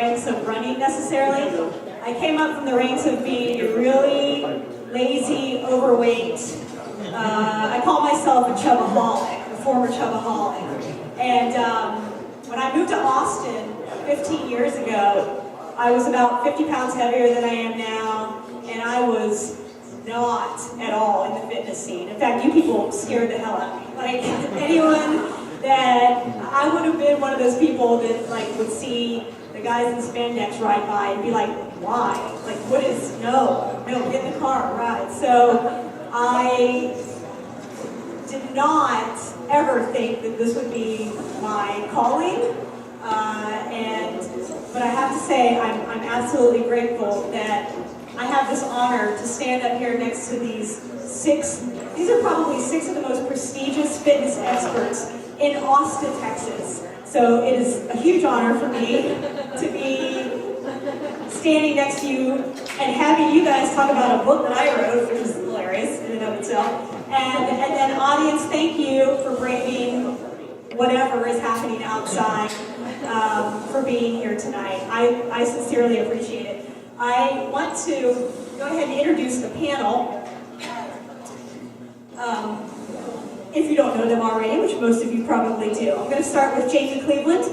ranks of running necessarily. I came up from the ranks of being a really lazy, overweight, I call myself a chubaholic, a former chubaholic. And when I moved to Austin 15 years ago, I was about 50 pounds heavier than I am now, and I was not at all in the fitness scene. In fact, you people scared the hell out of me. Like, anyone that, I would have been one of those people that like would see the guys in spandex ride by and be like, why? Like, what is, no, get in the car, ride. So I did not ever think that this would be my calling. But I have to say, I'm absolutely grateful that I have this honor to stand up here next to these are probably 6 of the most prestigious fitness experts in Austin, Texas. So it is a huge honor for me to be standing next to you and having you guys talk about a book that I wrote, which is hilarious in and of itself. And then audience, thank you for braving whatever is happening outside, for being here tonight. I sincerely appreciate it. I want to go ahead and introduce the panel. If you don't know them already, which most of you probably do. I'm going to start with Jamie Cleveland.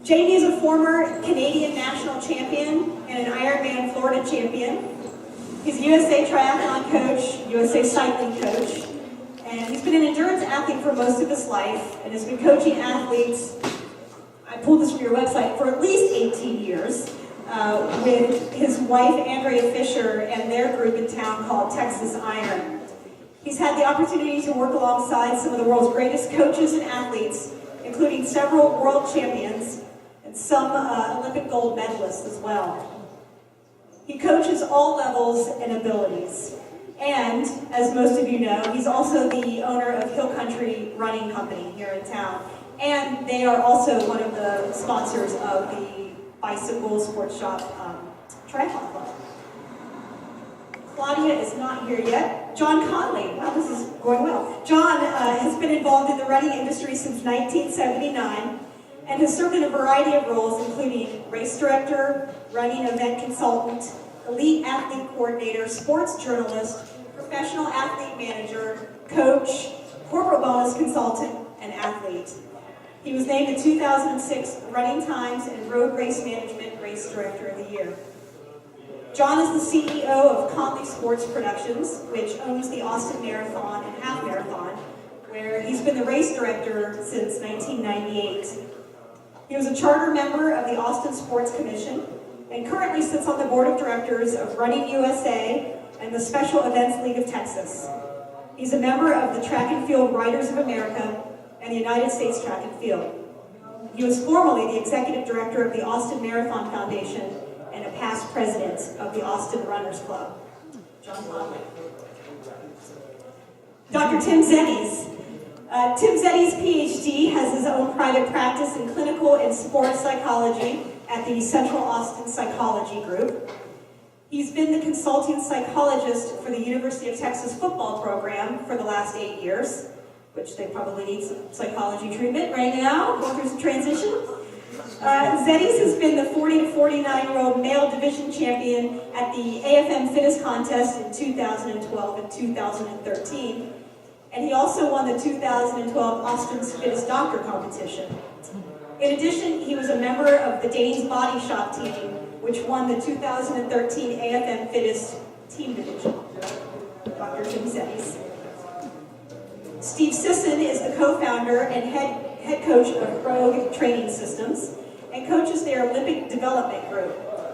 Jamie is a former Canadian national champion and an Ironman Florida champion. He's a USA triathlon coach, USA cycling coach, and he's been an endurance athlete for most of his life and has been coaching athletes, I pulled this from your website, for at least 18 years with his wife Andrea Fisher and their group in town called Texas Iron. He's had the opportunity to work alongside some of the world's greatest coaches and athletes, including several world champions and some Olympic gold medalists as well. He coaches all levels and abilities. And, as most of you know, he's also the owner of Hill Country Running Company here in town. And they are also one of the sponsors of the Bicycle Sports Shop Triathlon Club. Claudia is not here yet. John Conley, wow, this is going well. John has been involved in the running industry since 1979 and has served in a variety of roles, including race director, running event consultant, elite athlete coordinator, sports journalist, professional athlete manager, coach, corporate wellness consultant, and athlete. He was named the 2006 Running Times and Road Race Management Race Director of the Year. John is the CEO of Conley Sports Productions, which owns the Austin Marathon and Half Marathon, where he's been the race director since 1998. He was a charter member of the Austin Sports Commission and currently sits on the board of directors of Running USA and the Special Events League of Texas. He's a member of the Track and Field Writers of America and the United States Track and Field. He was formerly the executive director of the Austin Marathon Foundation and a past president of the Austin Runners Club. John Conley. Dr. Tim Zeddies. Tim Zeddies' PhD has his own private practice in clinical and sports psychology at the Central Austin Psychology Group. He's been the consulting psychologist for the University of Texas football program for the last 8 years, which they probably need some psychology treatment right now, going through some transition. Zeddies has been the 40 to 49-year-old male division champion at the AFM Fitness Contest in 2012 and 2013. And he also won the 2012 Austin's Fittest Doctor competition. In addition, he was a member of the Danes Body Shop team, which won the 2013 AFM Fittest Team Division. Dr. Tim Zeddies. Steve Sisson is the co-founder and head coach of Rogue Training Systems and coaches their Olympic Development Group,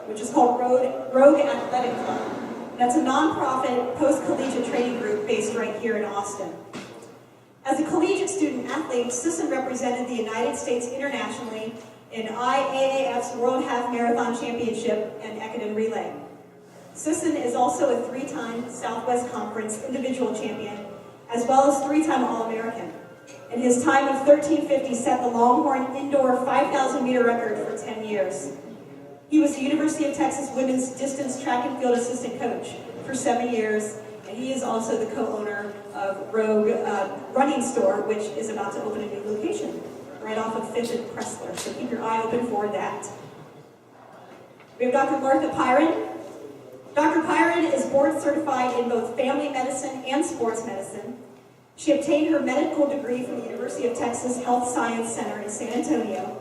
which is called Rogue Athletic Club. That's a nonprofit post-collegiate training group based right here in Austin. As a collegiate student athlete, Sisson represented the United States internationally in IAAF's World Half Marathon Championship and Ekiden Relay. Sisson is also a 3-time Southwest Conference individual champion, as well as 3-time All-American. And his time of 13:50 set the Longhorn indoor 5,000-meter record for 10 years. He was the University of Texas women's distance track and field assistant coach for 7 years, and he is also the co-owner of Rogue Running Store, which is about to open a new location right off of 5th and Pressler, so keep your eye open for that. We have Dr. Martha Pyron. Dr. Pyron is board certified in both family medicine and sports medicine. She obtained her medical degree from the University of Texas Health Science Center in San Antonio,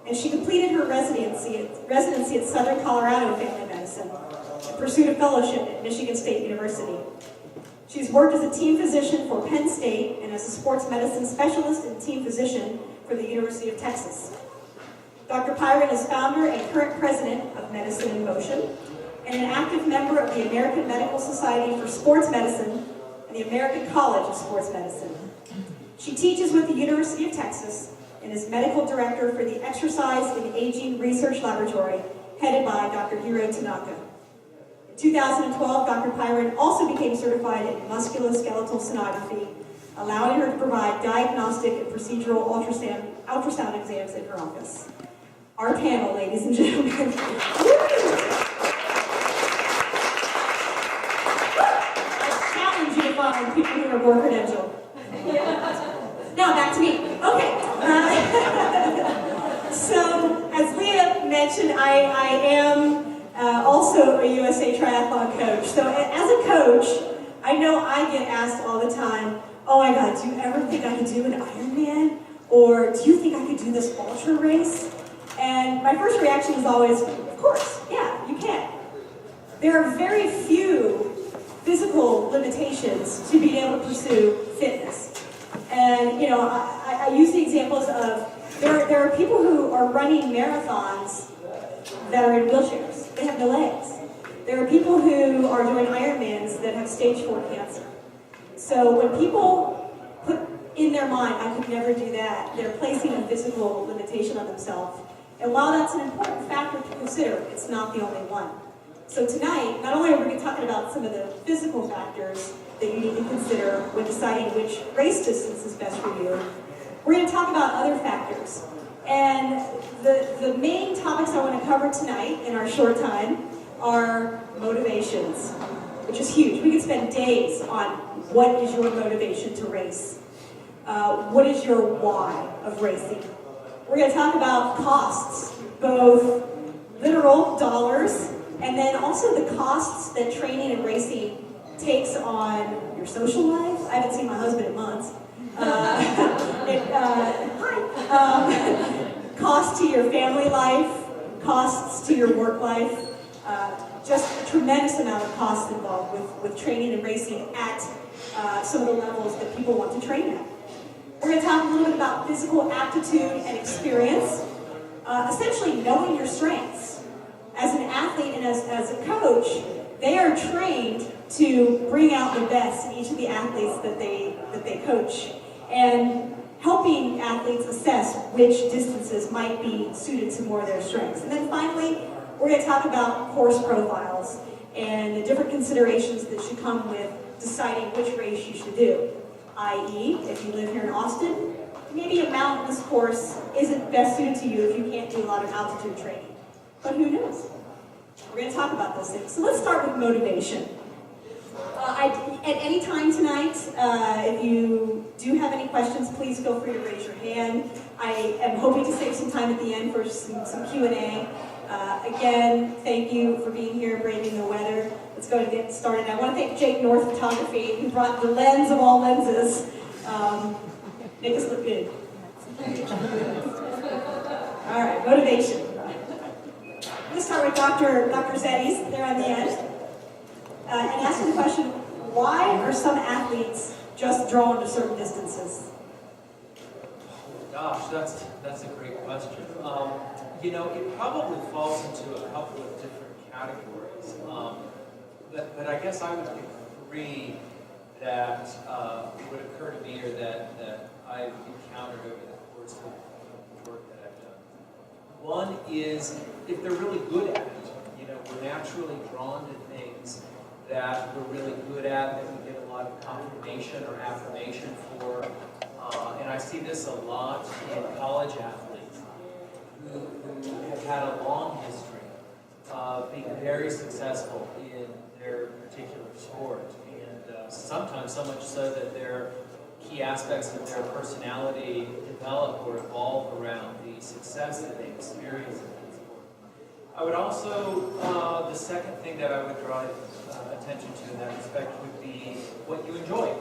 and she completed her residency at Southern Colorado Family Medicine and pursued a fellowship at Michigan State University. She's worked as a team physician for Penn State and as a sports medicine specialist and team physician for the University of Texas. Dr. Pyron is founder and current president of Medicine in Motion and an active member of the American Medical Society for Sports Medicine and the American College of Sports Medicine. She teaches with the University of Texas and is medical director for the Exercise and Aging Research Laboratory, headed by Dr. Hiro Tanaka. In 2012, Dr. Pyron also became certified in musculoskeletal sonography, allowing her to provide diagnostic and procedural ultrasound exams in her office. Our panel, ladies and gentlemen. Find people who are more credentialed. Now back to me. Okay. So as Leah mentioned, I am also a USA Triathlon coach. So as a coach, I know I get asked all the time, oh my God, do you ever think I could do an Ironman? Or do you think I could do this ultra race? And my first reaction is always, of course, yeah, you can. There are very few physical limitations to being able to pursue fitness. And you know, I use the examples of, there are people who are running marathons that are in wheelchairs. They have no legs. There are people who are doing Ironmans that have stage 4 cancer. So when people put in their mind, I could never do that, they're placing a physical limitation on themselves. And while that's an important factor to consider, it's not the only one. So tonight, not only are we going to be talking about some of the physical factors that you need to consider when deciding which race distance is best for you, we're going to talk about other factors. And the main topics I want to cover tonight in our short time are motivations, which is huge. We could spend days on what is your motivation to race. What is your why of racing? We're going to talk about costs, both literal dollars, and then also the costs that training and racing takes on your social life. I haven't seen my husband in months. Costs to your family life, costs to your work life, just a tremendous amount of costs involved with training and racing at some of the levels that people want to train at. We're going to talk a little bit about physical aptitude and experience, essentially knowing your strengths. As an athlete and as a coach, they are trained to bring out the best in each of the athletes that they coach, and helping athletes assess which distances might be suited to more of their strengths. And then finally, we're going to talk about course profiles and the different considerations that should come with deciding which race you should do. I.e., if you live here in Austin, maybe a mountainous course isn't best suited to you if you can't do a lot of altitude training. But who knows? We're going to talk about those things. So let's start with motivation. At any time tonight, if you do have any questions, please feel free to raise your hand. I am hoping to save some time at the end for some Q&A. Again, thank you for being here, braving the weather. Let's go and get started. I want to thank Jake North Photography, who brought the lens of all lenses. Make us look good. All right, motivation. I'm going to start with Dr. Zeddies, there on the end, and ask the question, why are some athletes just drawn to certain distances? Gosh, that's a great question. You know, it probably falls into a couple of different categories. But I guess I would pick three that would occur to me, or that I've encountered over the course of the work that I've done. One is if they're really good at it. You know, we're naturally drawn to things that we're really good at, that we get a lot of confirmation or affirmation for. And I see this a lot in college athletes who have had a long history of being very successful in their particular sport. And sometimes so much so that their key aspects of their personality develop or evolve around the success that they experience in that sport. I would also, the second thing that I would draw attention to in that respect would be what you enjoy.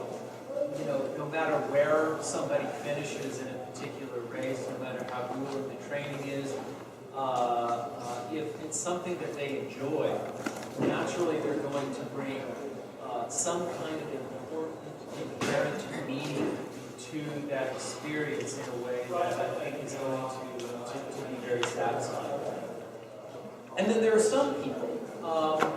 You know, no matter where somebody finishes in a particular race, no matter how grueling the training is, if it's something that they enjoy, naturally they're going to bring some kind of important, inherent meaning to that experience in a way that I think is going to be very satisfying. And then there are some people,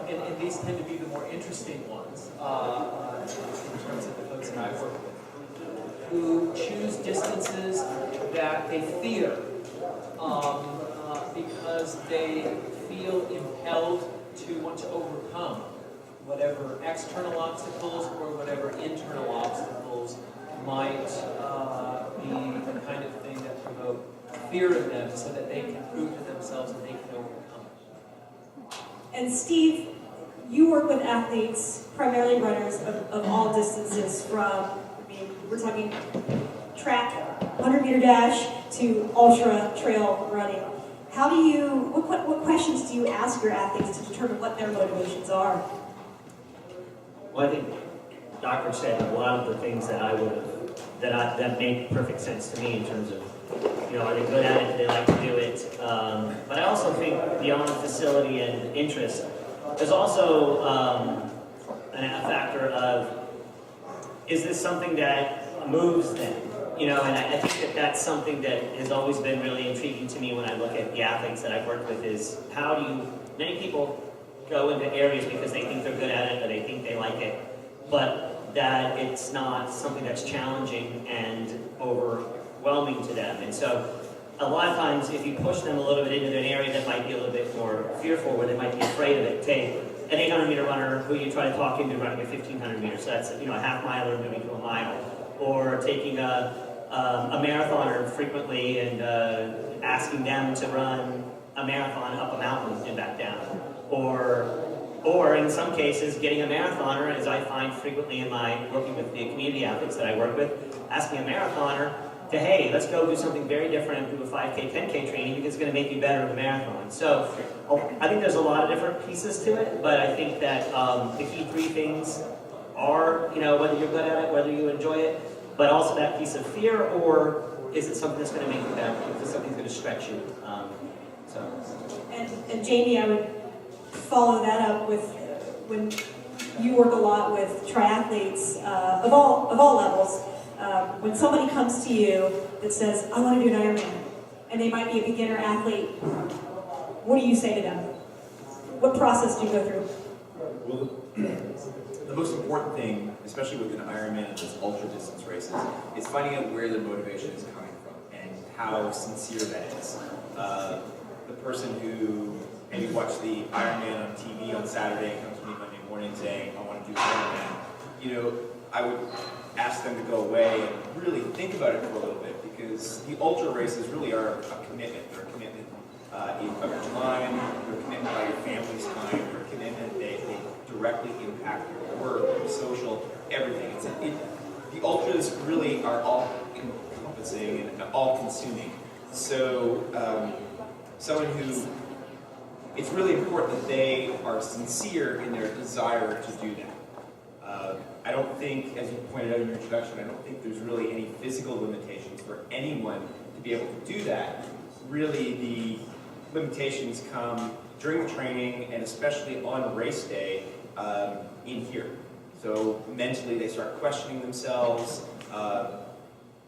and these tend to be the more interesting ones, in terms of the folks that I work with, who choose distances that they fear because they feel impelled to want to overcome whatever external obstacles or whatever internal obstacles might be the kind of thing that provoke fear in them so that they can prove to themselves that they can overcome it. And Steve, you work with athletes, primarily runners of all distances from, I mean, we're talking track, 100-meter dash to ultra trail running. How do you, what questions do you ask your athletes to determine what their motivations are? Well, I think Dr. said a lot of the things that I would have, that make perfect sense to me in terms of, you know, are they good at it, do they like to do it? But I also think beyond facility and interest, there's also a factor of, is this something that moves them? You know, and I think that that's something that has always been really intriguing to me when I look at the athletes that I've worked with is how do you, many people go into areas because they think they're good at it or they think they like it, but that it's not something that's challenging and overwhelming to them. And so a lot of times if you push them a little bit into an area that might be a little bit more fearful, where they might be afraid of it, take an 800-meter runner who you try to talk into running a 1,500 meters, so that's, you know, a half mile or moving to a mile, or taking a marathoner frequently and asking them to run a marathon up a mountain and back down. Or in some cases, getting a marathoner, as I find frequently in my working with the community athletes that I work with, asking a marathoner to, hey, let's go do something very different and do a 5K, 10K training because it's going to make you better in the marathon. So I think there's a lot of different pieces to it, but I think that the key three things are, you know, whether you're good at it, whether you enjoy it, but also that piece of fear, or is it something that's going to make you better? Is it something that's going to stretch you? And Jamie, I would follow that up with when you work a lot with triathletes of all levels. When somebody comes to you that says, I want to do an Ironman, and they might be a beginner athlete, what do you say to them? What process do you go through? Well, the most important thing, especially with an Ironman and those ultra distance races, is finding out where their motivation is coming from and how sincere that is. The person who maybe watched the Ironman on TV on Saturday and comes to me Monday morning saying, I want to do the Ironman, you know, I would ask them to go away and really think about it for a little bit, because the ultra races really are a commitment. They're a commitment of your time, they're a commitment by your family's time, they're a commitment they directly impact your work, your social, everything. The ultras really are all encompassing and all consuming. So someone who, it's really important that they are sincere in their desire to do that. I don't think, as you pointed out in your introduction, I don't think there's really any physical limitations for anyone to be able to do that. Really, the limitations come during the training and especially on race day in here. So mentally, they start questioning themselves,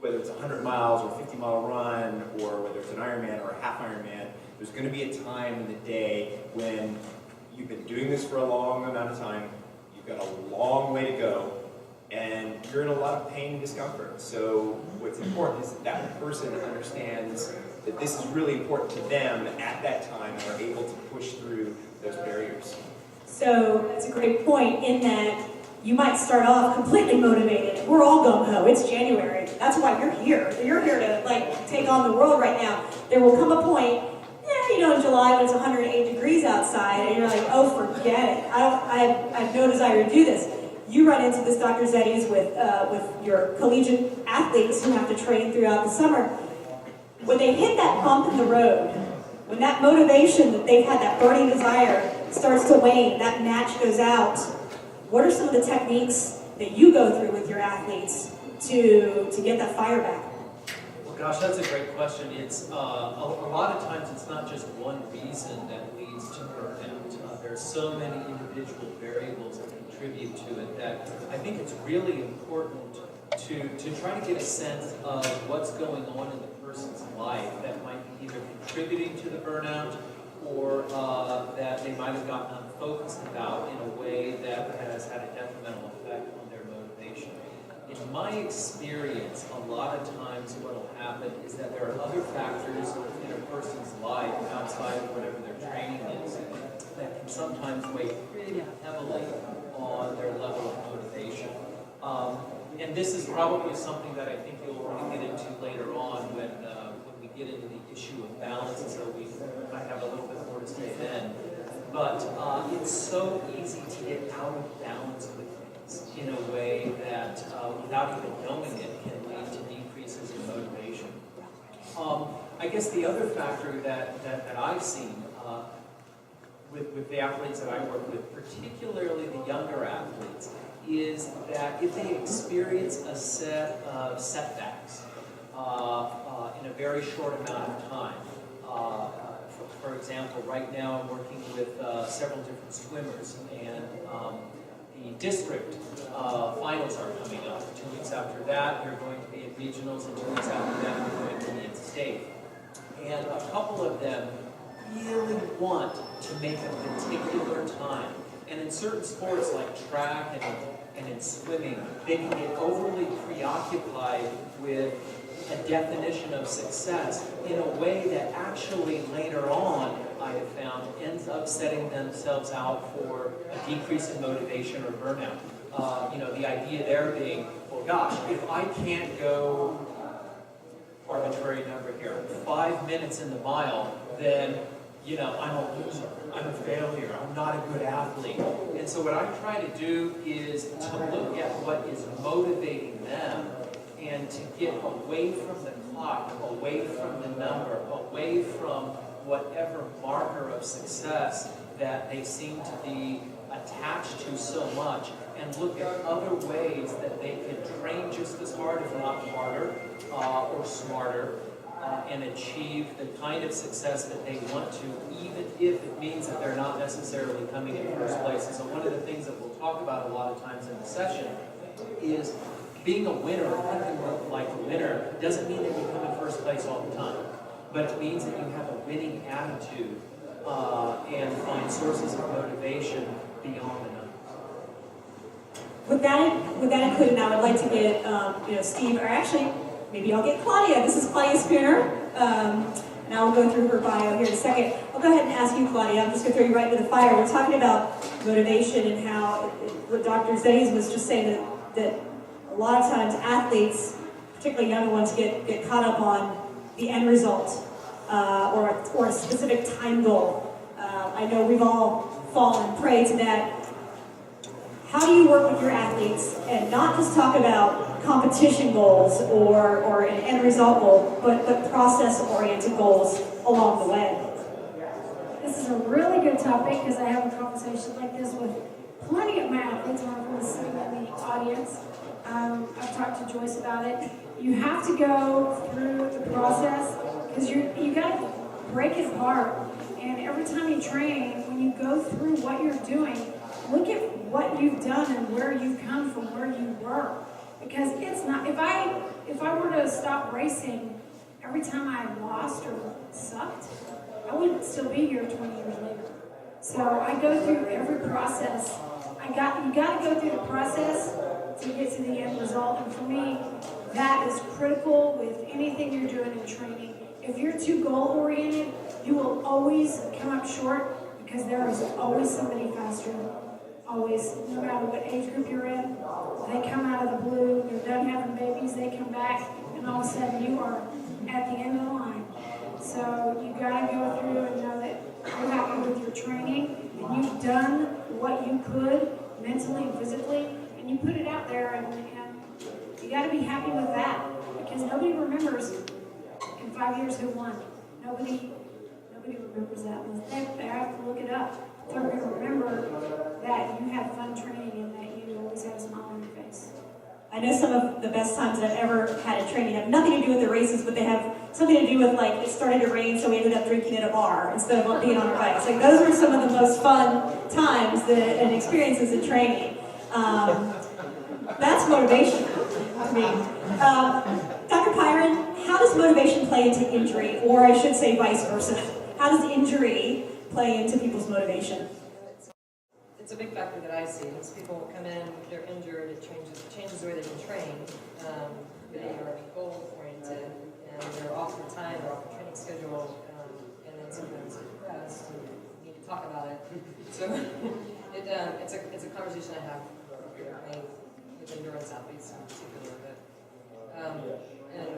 whether it's a 100 miles or a 50-mile run, or whether it's an Ironman or a half Ironman. There's going to be a time in the day when you've been doing this for a long amount of time, you've got a long way to go, and you're in a lot of pain and discomfort. So what's important is that that person understands that this is really important to them at that time and are able to push through those barriers. So that's a great point in that you might start off completely motivated. We're all gung-ho. It's January. That's why you're here. You're here to take on the world right now. There will come a point, in July when it's 108 degrees outside, and you're like, oh, forget it. I have no desire to do this. You run into this, Dr. Zeddies, with your collegiate athletes who have to train throughout the summer. When they hit that bump in the road, when that motivation that they've had, that burning desire, starts to wane, that match goes out, what are some of the techniques that you go through with your athletes to get that fire back? Well, gosh, that's a great question. It's a lot of times it's not just one reason that leads to burnout. There are so many individual variables that contribute to it that I think it's really important to try to get a sense of what's going on in the person's life that might be either contributing to the burnout or that they might have gotten unfocused about in a way that has had a detrimental effect on their motivation. In my experience, a lot of times what will happen is that there are other factors in a person's life outside of whatever their training is that can sometimes weigh pretty heavily on their level of motivation. And this is probably something that I think you'll want to get into later on when we get into the issue of balance, so we might have a little bit more to say then. But it's so easy to get out of balance with things in a way that, without even knowing it, can lead to decreases in motivation. I guess the other factor that I've seen with the athletes that I work with, particularly the younger athletes, is that if they experience a set of setbacks in a very short amount of time, for example, right now I'm working with several different swimmers, and the district finals are coming up. 2 weeks after that, you're going to be at regionals, and 2 weeks after that, you're going to be at state. And a couple of them really want to make a particular time. And in certain sports like track and in swimming, they can get overly preoccupied with a definition of success in a way that actually later on, I have found, ends up setting themselves out for a decrease in motivation or burnout. The idea there being, well, gosh, if I can't go, arbitrary number here, 5 minutes in the mile, then I'm a loser, I'm a failure, I'm not a good athlete. And so what I try to do is to look at what is motivating them and to get away from the clock, away from the number, away from whatever marker of success that they seem to be attached to so much, and look at other ways that they can train just as hard, if not harder, or smarter, and achieve the kind of success that they want to, even if it means that they're not necessarily coming in first place. And so one of the things that we'll talk about a lot of times in the session is being a winner, or thinking like a winner, doesn't mean that you come in first place all the time. But it means that you have a winning attitude and find sources of motivation beyond the numbers. With that included, now I'd like to get Steve, or actually maybe I'll get Claudia. This is Claudia Spooner, and I'll go through her bio here in a second. I'll go ahead and ask you, Claudia. I'm just going to throw you right into the fire. We're talking about motivation and how what Dr. Zeddies was just saying that a lot of times athletes, particularly younger ones, get caught up on the end result or a specific time goal. I know we've all fallen prey to that. How do you work with your athletes and not just talk about competition goals or an end result goal, but process-oriented goals along the way? This is a really good topic because I have a conversation like this with plenty of my athletes when I'm sitting in the audience. I've talked to Joyce about it. You have to go through the process because you got to break it apart. And every time you train, when you go through what you're doing, look at what you've done and where you've come from where you were. Because it's not, if I were to stop racing every time I lost or sucked, I wouldn't still be here 20 years later. So I go through every process. You got to go through the process to get to the end result. And for me, that is critical with anything you're doing in training. If you're too goal-oriented, you will always come up short because there is always somebody faster. Always, no matter what age group you're in, they come out of the blue, they're done having babies, they come back, and all of a sudden you are at the end of the line. So you got to go through and know that you're happy with your training, and you've done what you could mentally and physically, and you put it out there, and you got to be happy with that, because nobody remembers in 5 years who won. Nobody nobody remembers that. They have to look it up. They're going to remember that you had fun training and that you always had a smile on your face. I know some of the best times that I've ever had at training have nothing to do with the races, but they have something to do with, like, it started to rain, so we ended up drinking at a bar instead of being on our bikes. Like, those were some of the most fun times and experiences at training. That's motivation to me. Dr. Pyron, how does motivation play into injury, or I should say vice versa? How does injury play into people's motivation? It's a big factor that I see. Is people come in, they're injured, it changes the way they can train. They are goal-oriented, and they're off their time, they're off their training schedule, and then sometimes they're depressed, and we need to talk about it. So it's a conversation I have frequently with endurance athletes in particular. And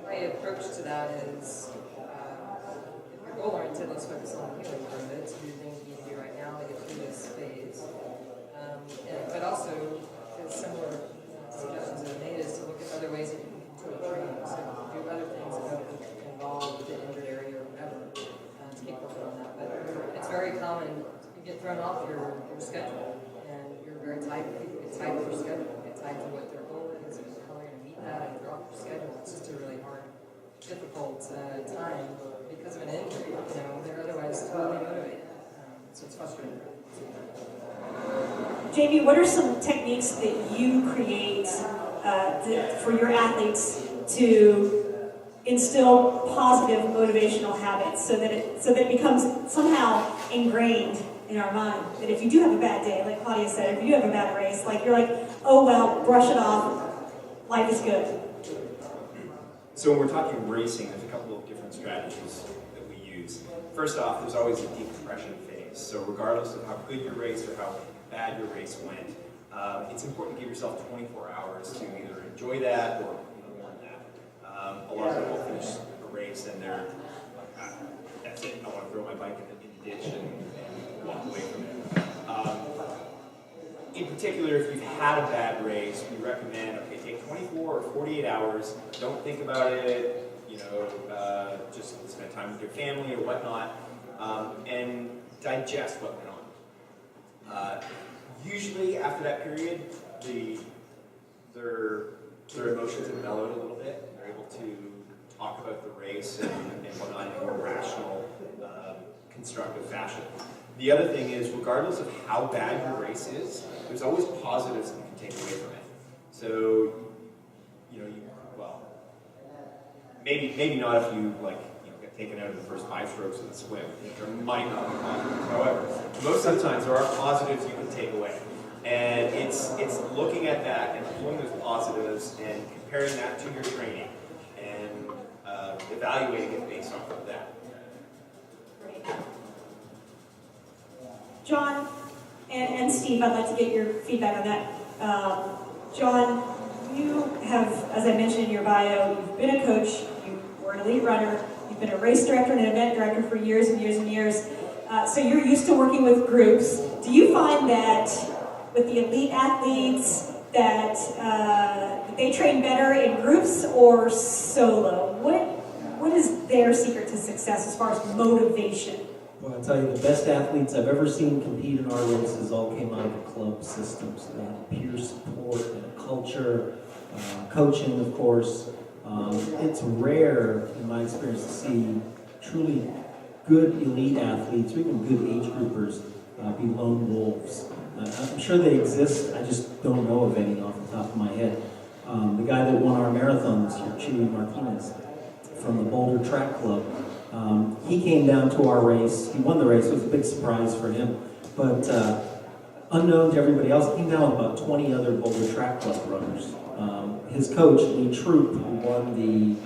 my approach to that is, if you're goal-oriented, let's focus on the healing part of it, to do the things you need to do right now to get through this phase. But also, there's similar suggestions that are made is to look at other ways that you can continue training. So do other things that don't involve the injured area or whatever, to keep working on that. But it's very common, you get thrown off your schedule, and you're very tight. People get tight with your schedule, get tight to what their goal is, and how they're going to meet that, and they're off your schedule. It's just a really hard, difficult time because of an injury. They're otherwise totally motivated. So it's frustrating. Jamie, what are some techniques that you create for your athletes to instill positive motivational habits so that it becomes somehow ingrained in our mind that if you do have a bad day, like Claudia said, if you do have a bad race, like you're like, oh well, brush it off, life is good. So when we're talking racing, there's a couple of different strategies that we use. First off, there's always a decompression phase. So regardless of how good your race or how bad your race went, it's important to give yourself 24 hours to either enjoy that or mourn that. A lot of people finish a race and they're like, that's it, I want to throw my bike in the ditch and walk away from it. In particular, if you've had a bad race, we recommend, okay, take 24 or 48 hours, don't think about it, just spend time with your family or whatnot, and digest what went on. Usually after that period, their emotions have mellowed a little bit. They're able to talk about the race and whatnot in a more rational, constructive fashion. The other thing is, regardless of how bad your race is, there's always positives that you can take away from it. So, maybe not if you get taken out of the first 5 strokes of the swim. There might not be positives. However, most of the times there are positives you can take away, and it's looking at that and pulling those positives and comparing that to your training and evaluating it based off of that. John and Steve, I'd like to get your feedback on that. John, you have, as I mentioned in your bio, you've been a coach, you were an elite runner, you've been a race director and an event director for years and years and years. So you're used to working with groups. Do you find that with the elite athletes that they train better in groups or solo? What is their secret to success as far as motivation? Well, I'll tell you, the best athletes I've ever seen compete in our races all came out of a club system. So they had peer support and a culture, coaching, of course. It's rare, in my experience, to see truly good elite athletes or even good age groupers be lone wolves. I'm sure they exist, I just don't know of any off the top of my head. The guy that won our marathon this year, Chewy Martinez, from the Boulder Track Club, he came down to our race. He won the race. It was a big surprise for him. But unknown to everybody else, he came down with about 20 other Boulder Track Club runners. His coach, Lee Troop, who won the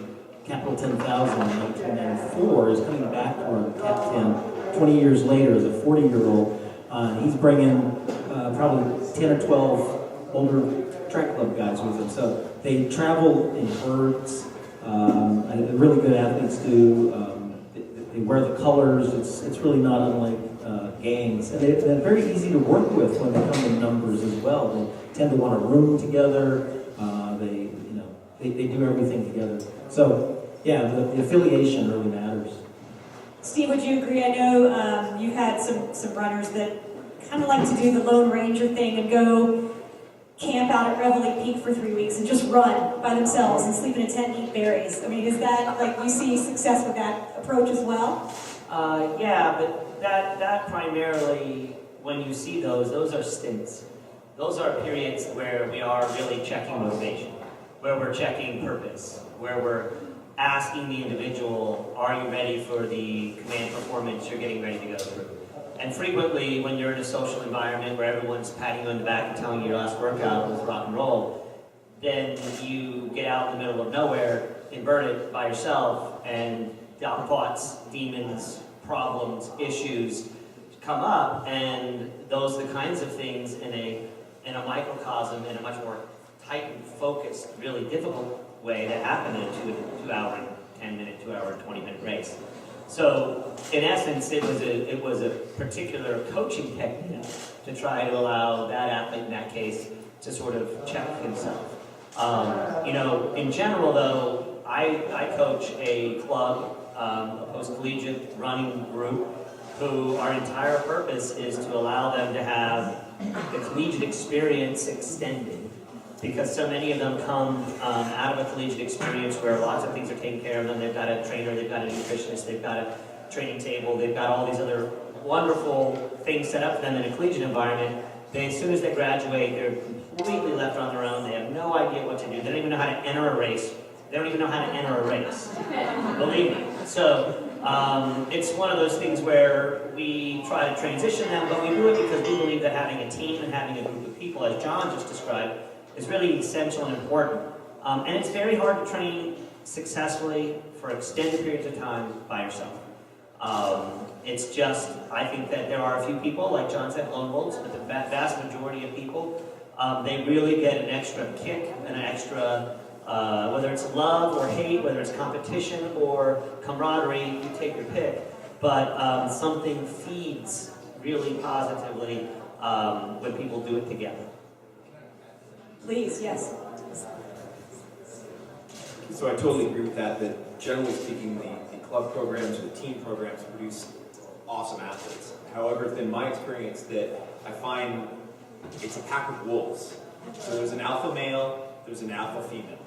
Capital 10,000 in 1994, is coming back to our Cap 10 20 years later as a 40-year-old. He's bringing probably 10 or 12 Boulder Track Club guys with him. So they travel in herds. Really good athletes do. They wear the colors. It's really not unlike gangs, and they're very easy to work with when they come in numbers as well. They tend to want to room together. They do everything together. So yeah, the affiliation really matters. Steve, would you agree? I know you had some runners that kind of like to do the Lone Ranger thing and go camp out at Reveille Peak for 3 weeks and just run by themselves and sleep in a tent and eat berries. I mean, is that, like, you see success with that approach as well? Yeah, but that primarily, when you see those are stints. Those are periods where we are really checking motivation, where we're checking purpose, where we're asking the individual, are you ready for the command performance you're getting ready to go through? And frequently, when you're in a social environment where everyone's patting you on the back and telling you your last workout was rock and roll, then you get out in the middle of nowhere, inverted by yourself, and thoughts, demons, problems, issues come up, and those are the kinds of things in a microcosm, in a much more tightened, focused, really difficult way that happen in a 2 hour and 10 minute, 2 hour and 20 minute race. So in essence, it was a particular coaching technique to try to allow that athlete in that case to sort of check himself. In general though, I coach a club, a post-collegiate running group, who our entire purpose is to allow them to have the collegiate experience extended. Because so many of them come out of a collegiate experience where lots of things are taken care of them. They've got a trainer, they've got a nutritionist, they've got a training table, they've got all these other wonderful things set up for them in a collegiate environment. As soon as they graduate, they're completely left on their own. They have no idea what to do. They don't even know how to enter a race. They don't even know how to enter a race. Believe me. So it's one of those things where we try to transition them, but we do it because we believe that having a team and having a group of people, as John just described, is really essential and important. And it's very hard to train successfully for extended periods of time by yourself. It's just, I think that there are a few people, like John said, lone wolves, but the vast majority of people, they really get an extra kick and an extra, whether it's love or hate, whether it's competition or camaraderie, you take your pick, but something feeds really positively when people do it together. Please, yes. So I totally agree with that generally speaking, the club programs or the team programs produce awesome athletes. However, it's been my experience that I find it's a pack of wolves. So there's an alpha male, there's an alpha female,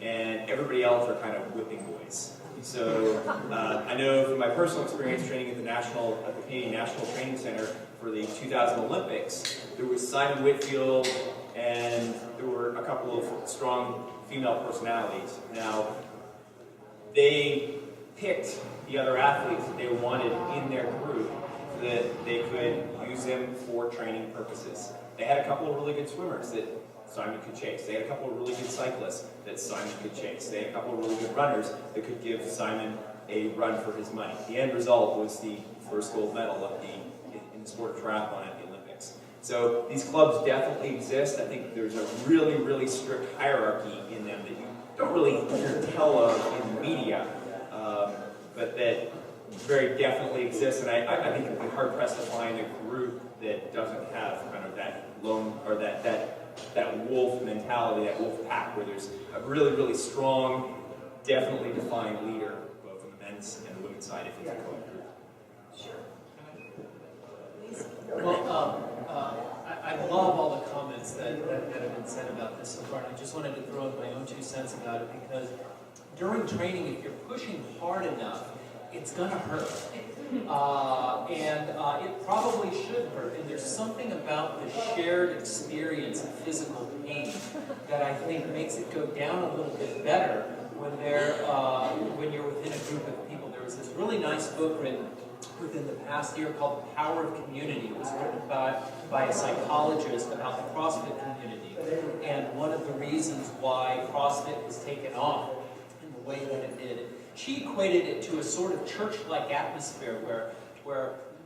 and everybody else are kind of whipping boys. So I know from my personal experience training at the Canadian National Training Center for the 2000 Olympics, there was Simon Whitfield, and there were a couple of strong female personalities. Now, they picked the other athletes that they wanted in their group so that they could use them for training purposes. They had a couple of really good swimmers that Simon could chase. They had a couple of really good cyclists that Simon could chase. They had a couple of really good runners that could give Simon a run for his money. The end result was the first gold medal in the sport of triathlon at the Olympics. So these clubs definitely exist. I think there's a really, really strict hierarchy in them that you don't really hear tell of in the media, but that very definitely exists. And I think it'd be hard pressed to find a group that doesn't have kind of that lone or that wolf mentality, that wolf pack, where there's a really, really strong, definitely defined leader, both on the men's and the women's side, if it's a club group. Well, I love all the comments that have been said about this so far, and I just wanted to throw in my own 2 cents about it, because during training, if you're pushing hard enough, it's going to hurt. It probably should hurt. And there's something about the shared experience of physical pain that I think makes it go down a little bit better when you're within a group of people. There was this really nice book written within the past year called The Power of Community. It was written by a psychologist about the CrossFit community, and one of the reasons why CrossFit was taken off in the way that it did. She equated it to a sort of church-like atmosphere where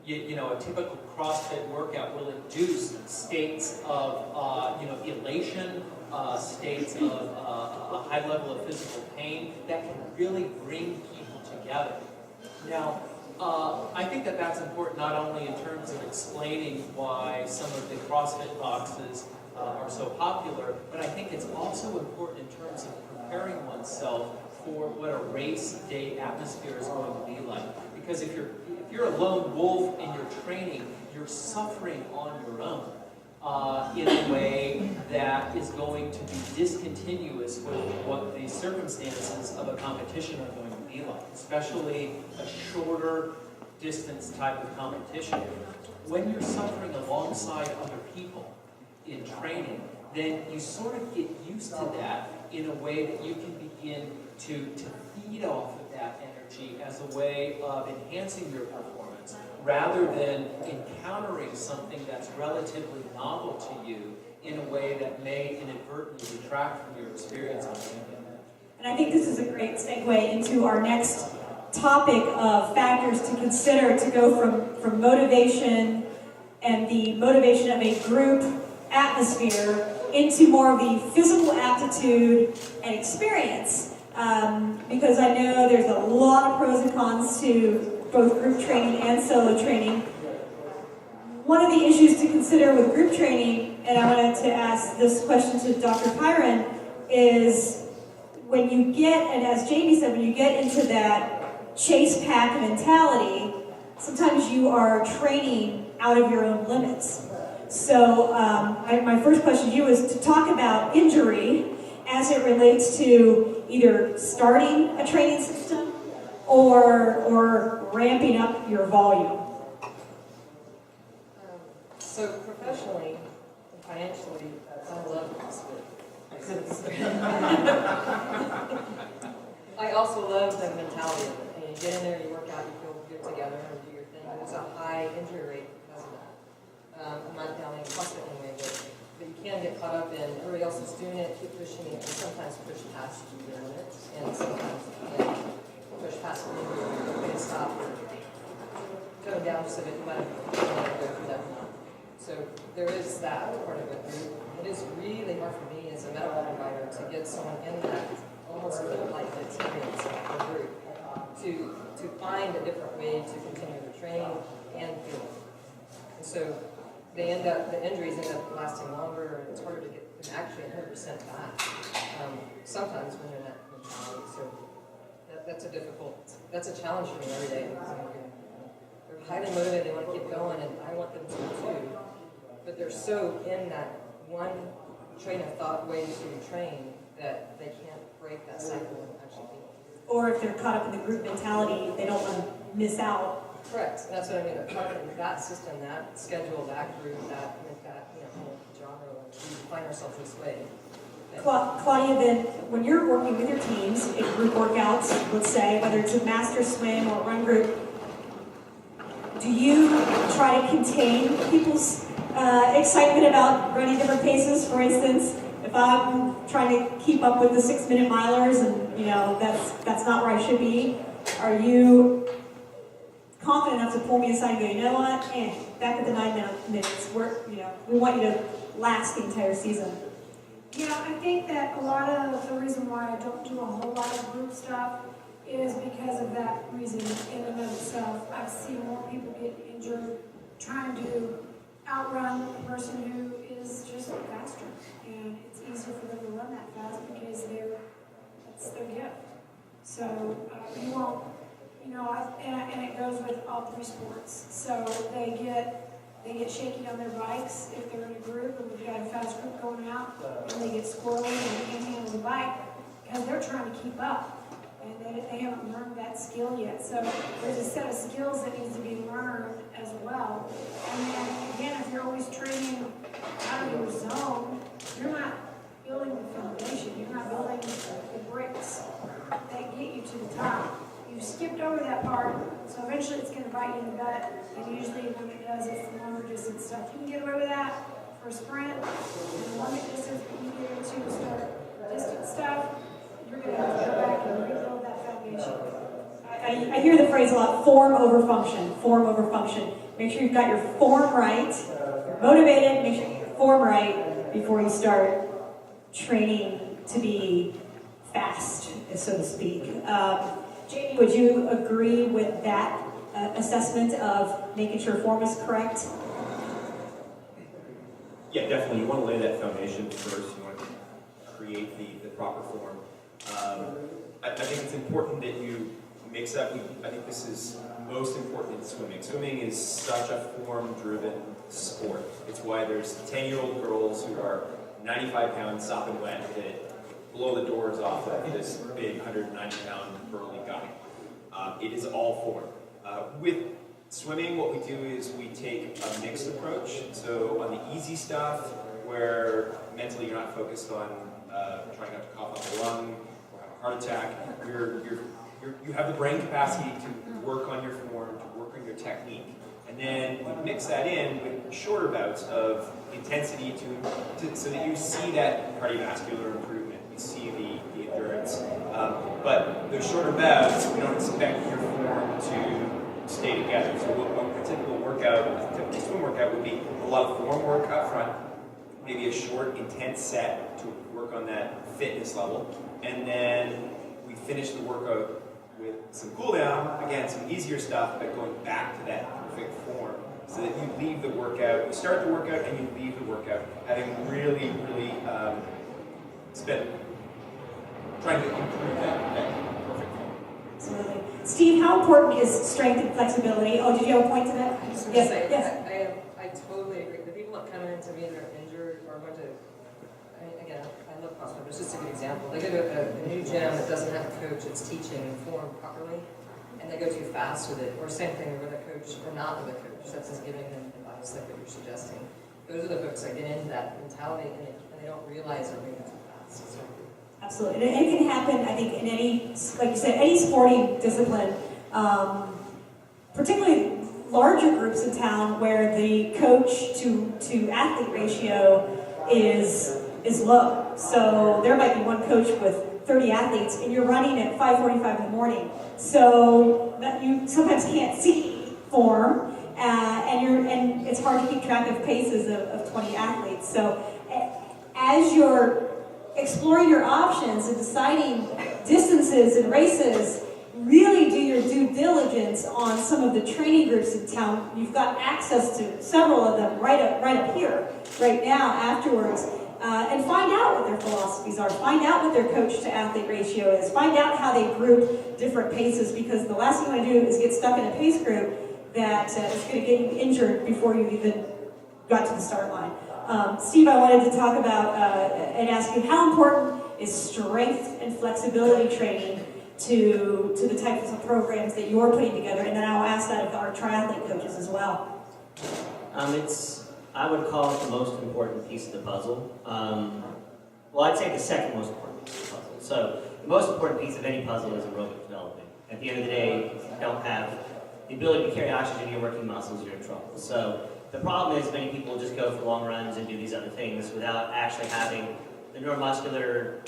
a typical CrossFit workout will induce states of elation, states of a high level of physical pain that can really bring people together. Now, I think that that's important not only in terms of explaining why some of the CrossFit boxes are so popular, but I think it's also important in terms of preparing oneself for what a race day atmosphere is going to be like. Because if you're a lone wolf in your training, you're suffering on your own in a way that is going to be discontinuous with what the circumstances of a competition are going to be like, especially a shorter distance type of competition. When you're suffering alongside other people in training, then you sort of get used to that in a way that you can begin to feed off of that energy as a way of enhancing your performance, rather than encountering something that's relatively novel to you in a way that may inadvertently detract from your experience on the game. And I think this is a great segue into our next topic of factors to consider to go from motivation and the motivation of a group atmosphere into more of the physical aptitude and experience. Because I know there's a lot of pros and cons to both group training and solo training. One of the issues to consider with group training, and I wanted to ask this question to Dr. Pyron, is when you get, and as Jamie said, when you get into that chase pack mentality, sometimes you are training out of your own limits. So my first question to you is to talk about injury as it relates to either starting a training system or ramping up your volume. So professionally and financially, I love CrossFit. I also love the mentality of it. You get in there, you work out, you feel good together, and do your thing. There's a high injury rate because of that. I'm not down in CrossFit anyway, but you can get caught up in everybody else is doing it, keep pushing it, and sometimes push past your limits, and sometimes you can push past the limit, you're going to stop or tone down so that you might go through that. So there is that part of it. It is really hard for me as a medical provider to get someone in that almost like experience of a group to find a different way to continue to train and feel. And so the injuries end up lasting longer, and it's harder to get them actually 100% back. Sometimes when you're in that mentality, so that's a challenge for me every day. They're highly motivated, they want to keep going, and I want them to too. But they're so in that one train of thought way to train that they can't break that cycle and actually be. Or if they're caught up in the group mentality, they don't want to miss out. Correct. That's what I mean. They're caught in that system, that schedule, that group, that whole genre. We find ourselves this way. Claudia, then, when you're working with your teams in group workouts, let's say, whether it's a master swim or run group, do you try to contain people's excitement about running different paces? For instance, if I'm trying to keep up with the 6-minute milers and that's not where I should be, are you confident enough to pull me aside and go, you know what, back at the 9 minutes, we want you to last the entire season? Yeah, I think that a lot of the reason why I don't do a whole lot of group stuff is because of that reason in and of itself. I've seen more people get injured trying to outrun a person who is just faster. And it's easier for them to run that fast because that's their gift. So you won't, and it goes with all 3 sports. So they get shaky on their bikes if they're in a group, and we've got a fast group going out, and they get squirrely and they can't handle the bike because they're trying to keep up. And they haven't learned that skill yet. So there's a set of skills that needs to be learned as well. And then again, if you're always training out of your zone, you're not building the foundation. You're not building the bricks that get you to the top. You've skipped over that part, so eventually it's going to bite you in the butt. And usually when it does, it's the longer distance stuff. You can get away with that for a sprint and the longer distance, but you get into start distance stuff, you're going to have to go back and rebuild that foundation. I hear the phrase a lot, form over function, form over function. Make sure you've got your form right, you're motivated, make sure you get your form right before you start training to be fast, so to speak. Jamie, would you agree with that assessment of making sure form is correct? Yeah, definitely. You want to lay that foundation first. You want to create the proper form. I think it's important that you mix up. I think this is most important in swimming. Swimming is such a form-driven sport. It's why there's 10-year-old girls who are 95 pounds sopping wet that blow the doors off of this big 190-pound burly guy. It is all form. With swimming, what we do is we take a mixed approach. So on the easy stuff, where mentally you're not focused on trying not to cough up a lung or have a heart attack, you have the brain capacity to work on your form, to work on your technique. And then we mix that in with shorter bouts of intensity so that you see that cardiovascular improvement, you see the endurance. But those shorter bouts, we don't expect your form to stay together. So a typical workout, a typical swim workout would be a lot of form work up front, maybe a short, intense set to work on that fitness level, and then we finish the workout with some cool down, again, some easier stuff, but going back to that perfect form so that you leave the workout, you start the workout and you leave the workout having really, really spent trying to improve that perfect form. Absolutely. Steve, how important is strength and flexibility? Oh, did you have a point to that? I just want Yes, to say, yes. I totally agree. The people that come in to me that are injured or going to, again, I love CrossFit, but it's just a good example. They go to a new gym that doesn't have a coach that's teaching and form properly, and they go too fast with it. Or same thing with a coach or not with a coach that's just giving them advice like what you're suggesting. Those are the folks that get into that mentality and they don't realize they're moving too fast. So. Absolutely. And it can happen, I think, in any, like you said, any sporting discipline, particularly larger groups in town where the coach to athlete ratio is low. So there might be one coach with 30 athletes and you're running at 5:45 in the morning. So that you sometimes can't see form and it's hard to keep track of paces of 20 athletes. So as you're exploring your options and deciding distances and races, really do your due diligence on some of the training groups in town. You've got access to several of them right up here, right now, afterwards. And find out what their philosophies are. Find out what their coach-to-athlete ratio is. Find out how they group different paces, because the last thing you want to do is get stuck in a pace group that is going to get you injured before you even got to the start line. Steve, I wanted to talk about and ask you, how important is strength and flexibility training to the types of programs that you're putting together? And then I'll ask that of our triathlete coaches as well. I would call it the most important piece of the puzzle. Well, I'd say the second most important piece of the puzzle. So the most important piece of any puzzle is aerobic development. At the end of the day, if you don't have the ability to carry oxygen to your working muscles, you're in trouble. So the problem is many people just go for long runs and do these other things without actually having the neuromuscular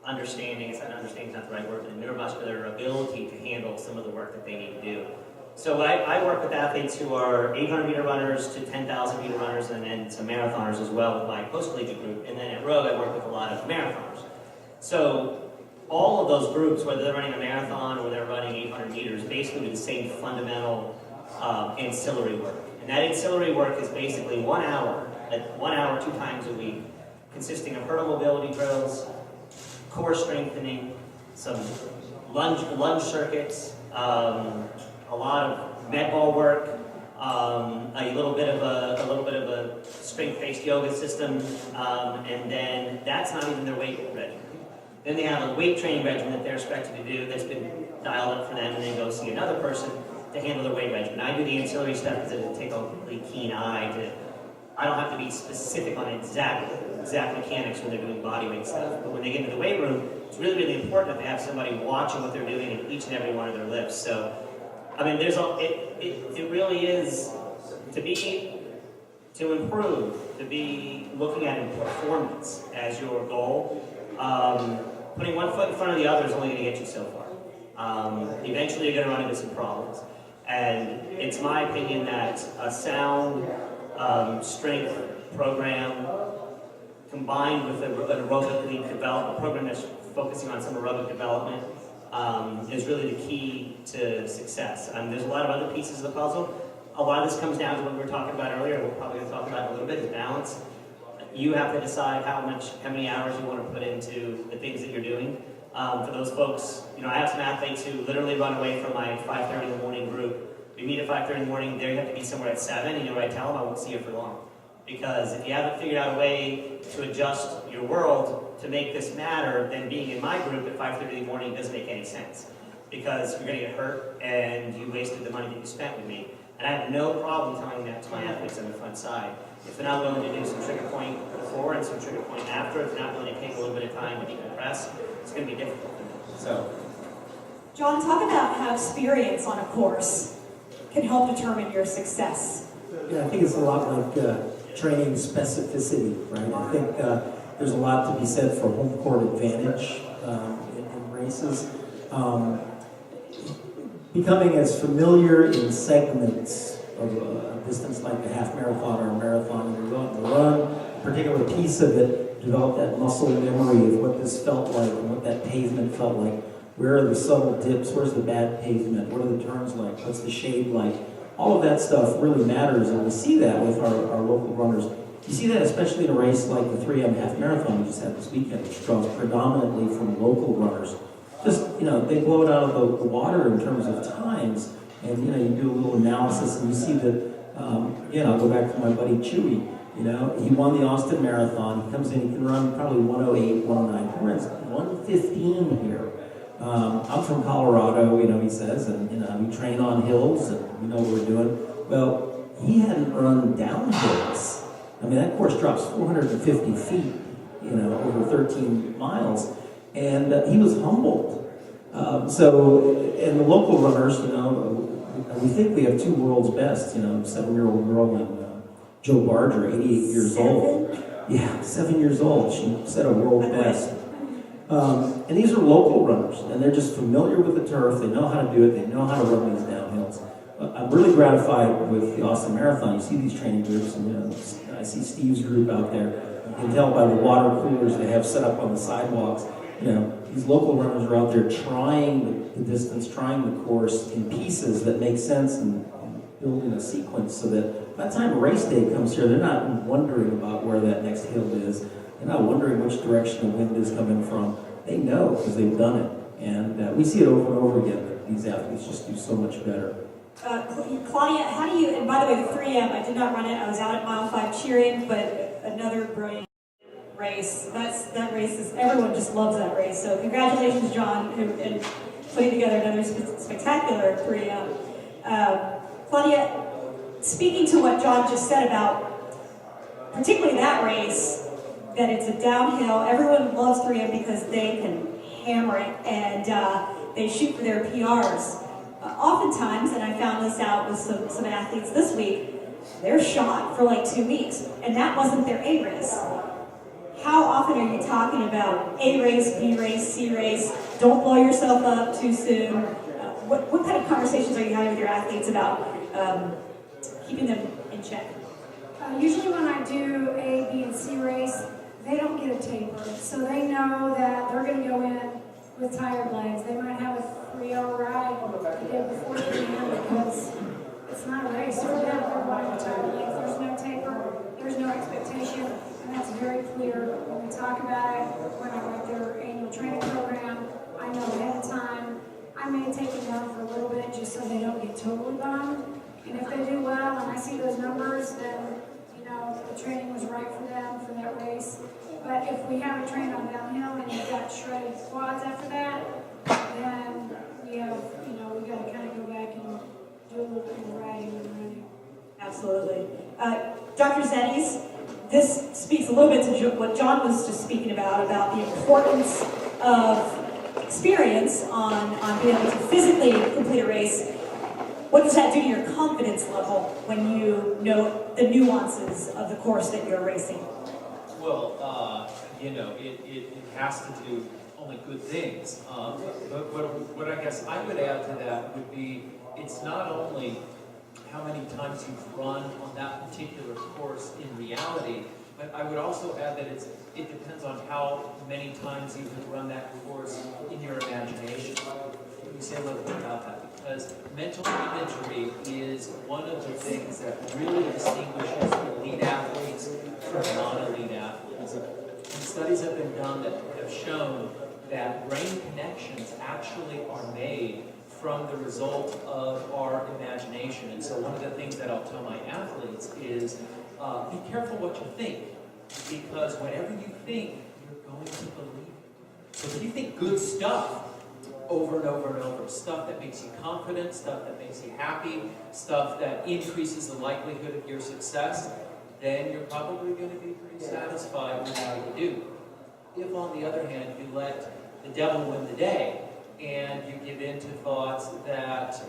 understanding, understanding is not the right word, but the neuromuscular ability to handle some of the work that they need to do. So I work with athletes who are 800-meter runners to 10,000-meter runners, and then some marathoners as well with my post-collegiate group. And then at Rogue, I work with a lot of marathoners. So all of those groups, whether they're running a marathon or they're running 800 meters, basically do the same fundamental ancillary work. And that ancillary work is basically 1 hour, 2 times a week, consisting of hurdle mobility drills, core strengthening, some lunge circuits, a lot of med ball work, a little bit of a strength-based yoga system, and then that's not even their weight regimen. Then they have a weight training regimen that they're expected to do that's been dialed up for them, and then go see another person to handle their weight regimen. I do the ancillary stuff because it will take a really keen eye I don't have to be specific on exact mechanics when they're doing body weight stuff, but when they get into the weight room, it's really, really important that they have somebody watching what they're doing in each and every one of their lifts. So, I mean, it really is to improve, to be looking at performance as your goal. Putting one foot in front of the other is only going to get you so far. Eventually you're going to run into some problems. And it's my opinion that a sound strength program combined with an aerobically developed program that's focusing on some aerobic development is really the key to success. There's a lot of other pieces of the puzzle. A lot of this comes down to what we were talking about earlier, we're probably going to talk about in a little bit, is balance. You have to decide how many hours you want to put into the things that you're doing. For those folks, I have some athletes who literally run away from my 5:30 in the morning group. We meet at 5:30 in the morning, they have to be somewhere at 7, and what I tell them? I won't see you for long. Because if you haven't figured out a way to adjust your world to make this matter, then being in my group at 5:30 in the morning doesn't make any sense. Because you're going to get hurt, and you wasted the money that you spent with me. And I have no problem telling that to my athletes on the front side. If they're not willing to do some trigger point before and some trigger point after, if they're not willing to take a little bit of time to decompress, it's going to be difficult for them. So, John, talk about how experience on a course can help determine your success. Yeah, I think it's a lot like training specificity, right? I think there's a lot to be said for home court advantage in races. Becoming as familiar in segments of a distance like a half marathon or a marathon, and you're going to run a particular piece of it, develop that muscle memory of what this felt like and what that pavement felt like. Where are the subtle dips? Where's the bad pavement? What are the turns like? What's the shade like? All of that stuff really matters, and we see that with our local runners. You see that especially in a race like the 3M half marathon we just had this weekend, which draws predominantly from local runners. Just, they blow it out of the water in terms of times, and, you do a little analysis, and you see that, again, I'll go back to my buddy Chewy, he won the Austin Marathon, he comes in, he can run probably 108, 109, he runs 115 here. I'm from Colorado, he says, and, we train on hills, and we know what we're doing. Well, he hadn't run down hills. I mean, that course drops 450 feet, over 13 miles. And he was humbled. And the local runners, we think we have two world's best, 7-year-old girl and Joe Barger, 88 years old. Yeah, 7 years old. She set a world best. And these are local runners, and they're just familiar with the turf. They know how to do it. They know how to run these downhills. I'm really gratified with the Austin Marathon. You see these training groups, and I see Steve's group out there. You can tell by the water coolers they have set up on the sidewalks. These local runners are out there trying the distance, trying the course in pieces that make sense and building a sequence so that by the time race day comes here, they're not wondering about where that next hill is. They're not wondering which direction the wind is coming from. They know because they've done it. And we see it over and over again that these athletes just do so much better. Claudia, how do you, and by the way, the 3M, I did not run it. I was out at mile 5 cheering, but another brilliant race. That race is, everyone just loves that race. So congratulations, John, and putting together another spectacular 3M. Claudia, speaking to what John just said about particularly that race, that it's a downhill, everyone loves 3M because they can hammer it and they shoot for their PRs. Oftentimes, and I found this out with some athletes this week, they're shot for like 2 weeks, and that wasn't their A race. How often are you talking about A race, B race, C race? Don't blow yourself up too soon. What kind of conversations are you having with your athletes about keeping them in check? Usually when I do A, B, and C race, they don't get a taper. So they know that they're going to go in with tired legs. They might have a 3-hour ride the day before 3 a.m. because it's not a race for them. They're going with tired legs. There's no taper. There's no expectation. And that's very clear when we talk about it. When I write their annual training program, I know ahead of time. I may take them down for a little bit just so they don't get totally bummed. And if they do well and I see those numbers, then the training was right for them for that race. But if we haven't trained on downhill and you've got shredded quads after that, then we have, we got to kind of go back and do a little bit more riding and running. Absolutely. Dr. Zeddies, this speaks a little bit to what John was just speaking about the importance of experience on being able to physically complete a race. What does that do to your confidence level when you know the nuances of the course that you're racing? Well, it has to do only good things. But what I guess I would add to that would be, it's not only how many times you've run on that particular course in reality, but I would also add that it depends on how many times you have run that course in your imagination. Let me say a little bit about that, because mental imagery is one of the things that really distinguishes elite athletes from non-elite athletes. And studies have been done that have shown that brain connections actually are made from the result of our imagination. And so one of the things that I'll tell my athletes is be careful what you think, because whatever you think, you're going to believe it. So if you think good stuff over and over and over, stuff that makes you confident, stuff that makes you happy, stuff that increases the likelihood of your success, then you're probably going to be pretty satisfied with what you do. If, on the other hand, you let the devil win the day and you give in to thoughts that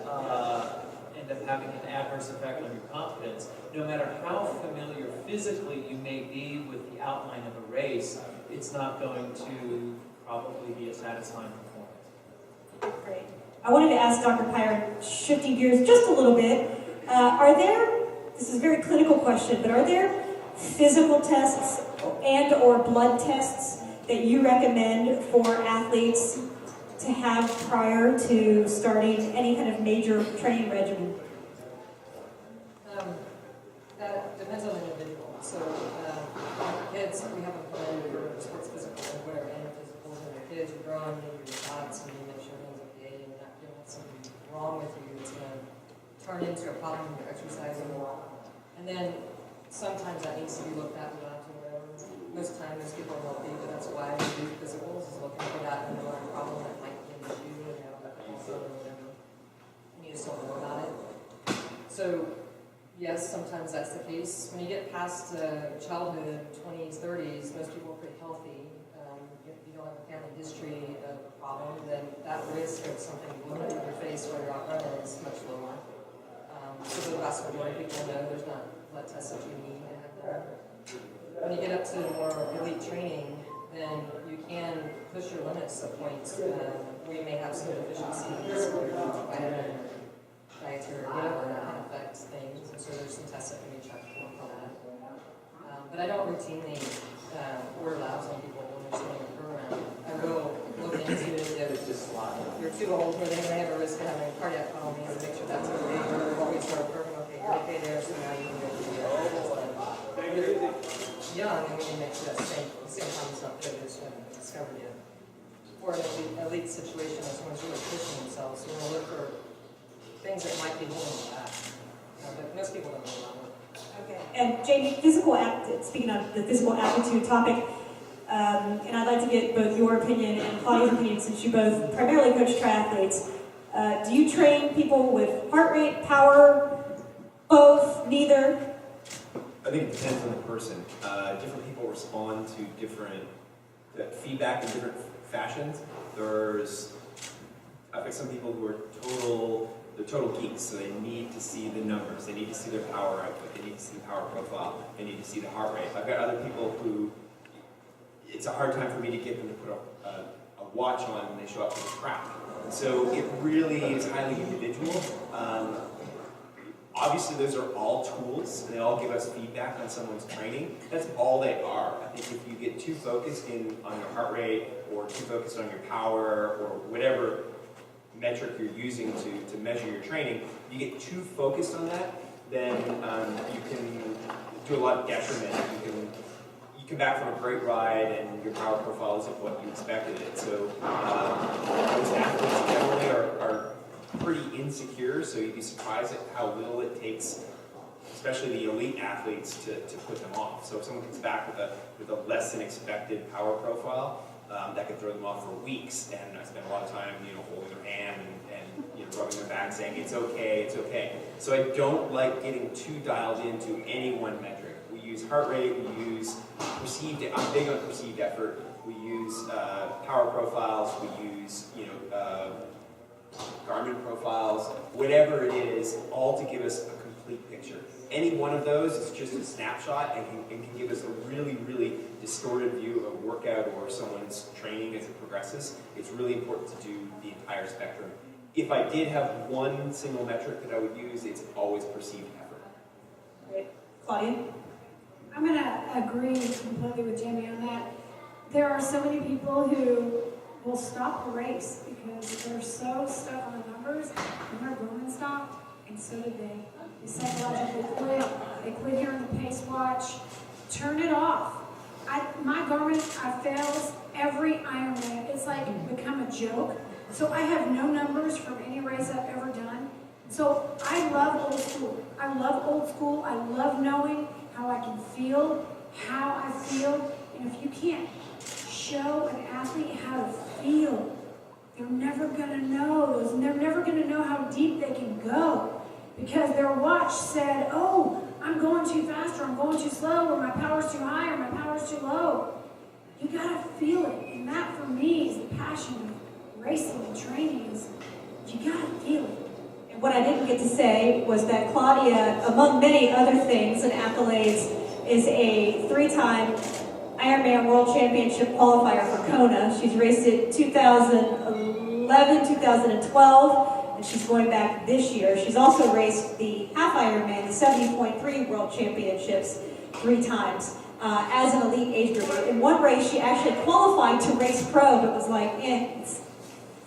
end up having an adverse effect on your confidence, no matter how familiar physically you may be with the outline of a race, it's not going to probably be a satisfying performance. Great. I wanted to ask Dr. Pyron, shifting gears just a little bit, this is a very clinical question, but are there physical tests and or blood tests that you recommend for athletes to have prior to starting any kind of major training regimen? That depends on the individual. So, kids, we have a plan for sports physical and whatever, and physicals, and your kids are growing, and your shots, and you make sure everything's okay, and you're not doing something wrong with you. It's going to turn into a problem when you're exercising. And then sometimes that needs to be looked at in labs or whatever. Most times, most people are healthy, but that's why we do physicals, is looking for that underlying problem that might be an issue, and have a or whatever. And you just don't know about it. So, yes, sometimes that's the case. When you get past childhood, 20s, 30s, most people are pretty healthy. If you don't have a family history of a problem, then that risk of something blowing up in your face while you're out running is much lower. So the vast majority of people know there's not blood tests that you need to have done. When you get up to more elite training, then you can push your limits to points where you may have some deficiencies or vitamin dietary or whatever that can affect things. And so there's some tests that can be checked for that. But I don't routinely order labs on people when they're starting a program. I will look into it if you're too old where they may have a risk of having cardiac problem and make sure that's okay. Or before we start a program, okay, you're okay there, so now you can go to the young, and we can make sure that the same time it's not good, just haven't discovered yet. Or in an elite situation, if someone's really pushing themselves, so we're going to look for things that might be holding them back. But most people don't know about it. Okay. And Jamie, speaking of the physical aptitude topic, and I'd like to get both your opinion and Claudia's opinion, since you both primarily coach triathletes. Do you train people with heart rate, power, both, neither? I think it depends on the person. Different people respond to different feedback in different fashions. I've got some people who are total geeks, so they need to see the numbers, they need to see their power output, they need to see the power profile, they need to see the heart rate. I've got other people who, it's a hard time for me to get them to put a watch on when they show up to the track. So it really is highly individual. Obviously, those are all tools, and they all give us feedback on someone's training. That's all they are. I think if you get too focused on your heart rate, or too focused on your power, or whatever metric you're using to measure your training, if you get too focused on that, then you can do a lot of detriment. You come back from a great ride, and your power profile isn't what you expected it. So most athletes generally are pretty insecure, so you'd be surprised at how little it takes, especially the elite athletes, to put them off. So if someone comes back with a less than expected power profile, that could throw them off for weeks. And I spend a lot of time, holding their hand and rubbing their back, saying it's okay, it's okay. So I don't like getting too dialed into any one metric. We use heart rate, we use I'm big on perceived effort. We use power profiles, we use Garmin profiles, whatever it is, all to give us a complete picture. Any one of those is just a snapshot and can give us a really, really distorted view of a workout or someone's training as it progresses. It's really important to do the entire spectrum. If I did have one single metric that I would use, it's always perceived effort. Great. Claudia? I'm going to agree completely with Jamie on that. There are so many people who will stop the race because they're so stuck on the numbers, and their Roman stopped, and so did they. They psychologically quit. They quit hearing the pace watch. Turn it off. My Garmin, I fails every Ironman. It's like become a joke. So I have no numbers from any race I've ever done. So I love old school. I love old school. I love knowing how I can feel, how I feel. And if you can't show an athlete how to feel, they're never going to know. They're never going to know how deep they can go. Because their watch said, oh, I'm going too fast, or I'm going too slow, or my power's too high, or my power's too low. You gotta feel it. And that for me is the passion of racing and training is you gotta feel it. And what I didn't get to say was that Claudia, among many other things and accolades, is a 3-time Ironman World Championship qualifier for Kona. She's raced it 2011, 2012, and she's going back this year. She's also raced the half Ironman, the 70.3 World Championships 3 times as an elite age grouper. In one race, she actually qualified to race pro, but was like, it's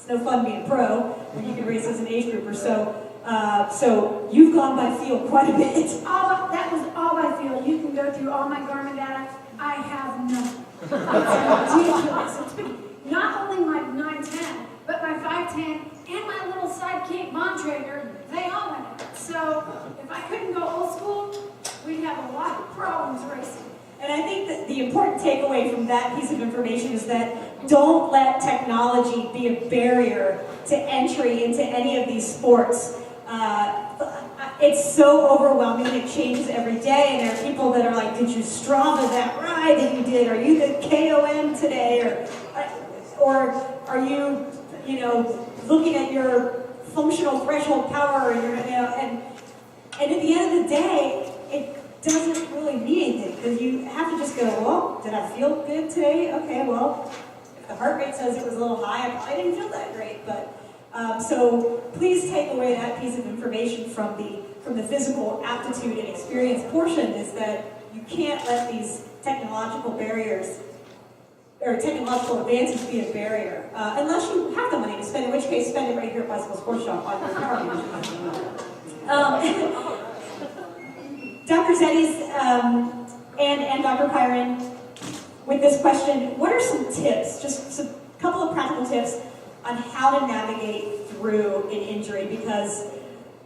no fun being pro when you can race as an age grouper. So you've gone by feel quite a bit. That was all by feel. You can go through all my Garmin data. I have none. It's ridiculous. It's been not only my 910, but my 510 and my little sidekick Montrager, they all went out. So if I couldn't go old school, we'd have a lot of problems racing. And I think that the important takeaway from that piece of information is that don't let technology be a barrier to entry into any of these sports. It's so overwhelming, it changes every day, and there are people that are like, did you Strava that ride that you did? Are you the KOM today? Or are you, looking at your functional threshold power, and at the end of the day, it doesn't really mean anything, because you have to just go, well, did I feel good today? Okay, well, if the heart rate says it was a little high, I probably didn't feel that great, but so please take away that piece of information from the physical aptitude and experience portion, is that you can't let these technological barriers or technological advances be a barrier, unless you have the money to spend, in which case spend it right here at Bicycle Sports Shop on your car. Dr. Zeddies and Dr. Pyron, with this question, what are some tips, just a couple of practical tips on how to navigate through an injury? Because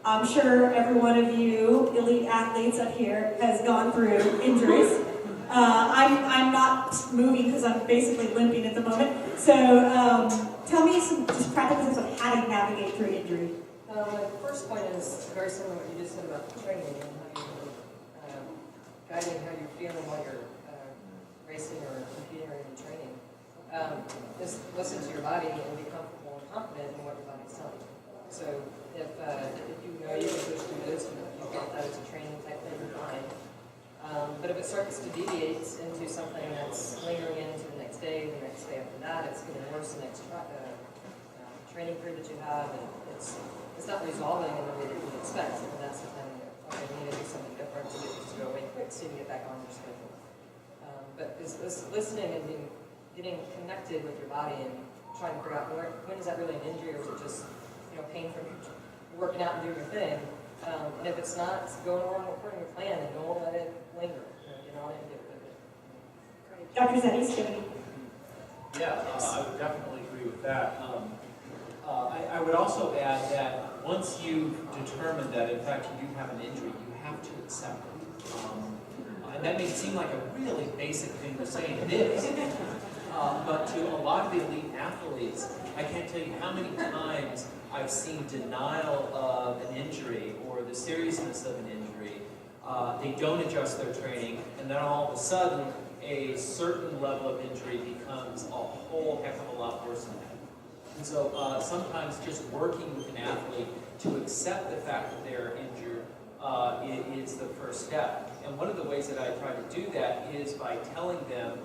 I'm sure every one of you elite athletes up here has gone through injuries. I'm not moving because I'm basically limping at the moment. So tell me some just practical tips on how to navigate through injury. The first point is very similar to what you just said about the training and how you're guiding how you're feeling while you're racing or competing or even training. Just listen to your body and be comfortable and confident in what your body's telling you. So if you know you can push through this, you felt that it's a training type thing, fine. But if it starts to deviate into something that's lingering into the next day after that, it's getting worse the next training period that you have, and it's not resolving in the way that you would expect. And that's the time that, okay, we need to do something different to get this to go away quick so you can get back on your schedule. But is listening and getting connected with your body and trying to figure out when is that really an injury, or is it just pain from working out and doing your thing? And if it's not, go along according to your plan and don't let it linger. Get on it and get rid of it. Dr. Zeddies, Yeah, I would definitely agree with that. I would also add that once you've determined that, in fact, you do have an injury, you have to accept it. And that may seem like a really basic thing to say, and it is. But to a lot of the elite athletes, I can't tell you how many times I've seen denial of an injury or the seriousness of an injury. They don't adjust their training, and then all of a sudden, a certain level of injury becomes a whole heck of a lot worse than that. And so sometimes just working with an athlete to accept the fact that they're injured is the first step. And one of the ways that I try to do that is by telling them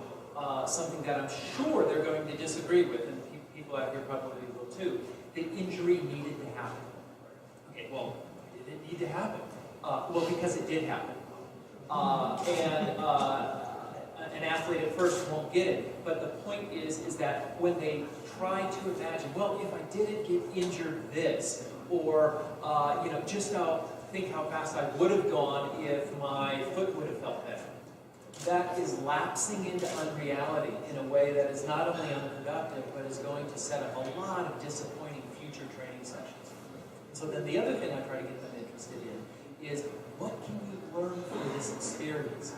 something that I'm sure they're going to disagree with, and people out here probably will too. The injury needed to happen. Okay, well, did it need to happen? Well, because it did happen. An athlete at first won't get it, but the point is that when they try to imagine, well, if I didn't get injured this, or just think how fast I would have gone if my foot would have felt better. that is lapsing into unreality in a way that is not only unproductive, but is going to set up a lot of disappointing future training sessions. So then the other thing I try to get them interested in is, what can you learn from this experience?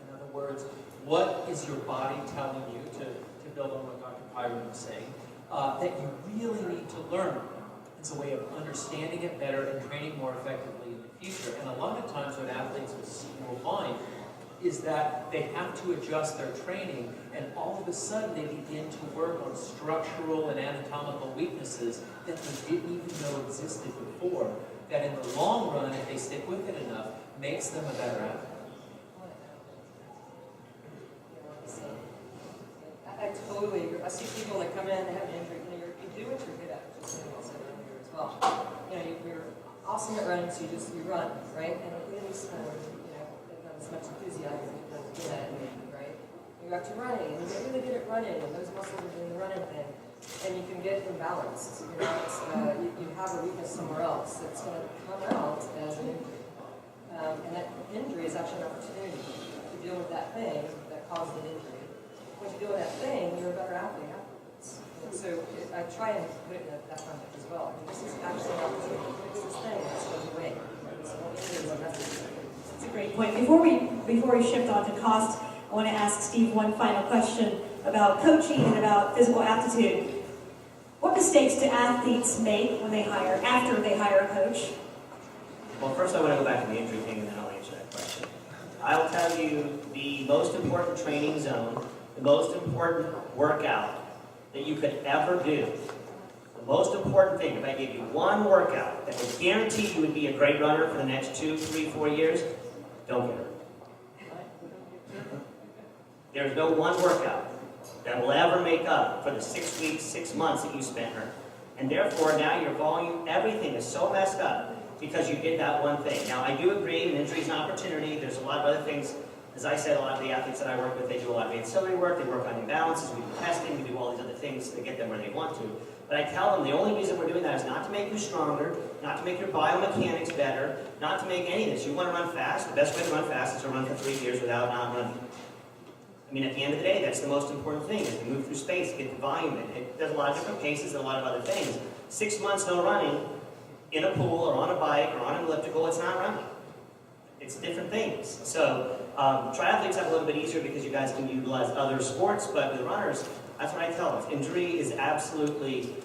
In other words, what is your body telling you, to build on what Dr. Pyron was saying, that you really need to learn? It's a way of understanding it better and training more effectively in the future. And a lot of times what athletes will find is that they have to adjust their training, and all of a sudden they begin to work on structural and anatomical weaknesses that they didn't even know existed before, that in the long run, if they stick with it enough, makes them a better athlete. I totally agree. I see people that come in, they have an injury, you do what you're good at, which is also around here as well. You're awesome at running, so you run, right? And in sport, not as much enthusiasm as you get at it, right? You got to running, and you get really good at running, and those muscles are doing the running thing, and you can get imbalanced. You have a weakness somewhere else that's going to come out as an injury. And that injury is actually an opportunity to deal with that thing that caused the injury. When you deal with that thing, you're a better athlete afterwards. And so I try and put it in that context as well. This is actually an opportunity to fix this thing that's goes away. So injury is a message. That's a great point. Before we shift on to cost, I want to ask Steve one final question about coaching and about physical aptitude. What mistakes do athletes make after they hire a coach? Well, first I want to go back to the injury thing, and then I'll answer that question. I will tell you the most important training zone, the most important workout that you could ever do, the most important thing, if I gave you one workout that would guarantee you would be a great runner for the next 2, 3, 4 years, don't get hurt. There's no one workout that will ever make up for the 6 weeks, 6 months that you spent hurt. And therefore, now your volume, everything is so messed up because you did that one thing. Now, I do agree, an injury is an opportunity. There's a lot of other things. As I said, a lot of the athletes that I work with, they do a lot of ancillary work. They work on imbalances. We do testing. We do all these other things to get them where they want to. But I tell them the only reason we're doing that is not to make you stronger, not to make your biomechanics better, not to make any of this. You want to run fast. The best way to run fast is to run for 3 years without not running. I mean, at the end of the day, that's the most important thing, is to move through space, get the volume in. It does a lot of different paces and a lot of other things. 6 months no running in a pool or on a bike or on an elliptical, it's not running. It's different things. So triathletes have a little bit easier because you guys can utilize other sports, but with runners, that's what I tell them. Injury is absolutely,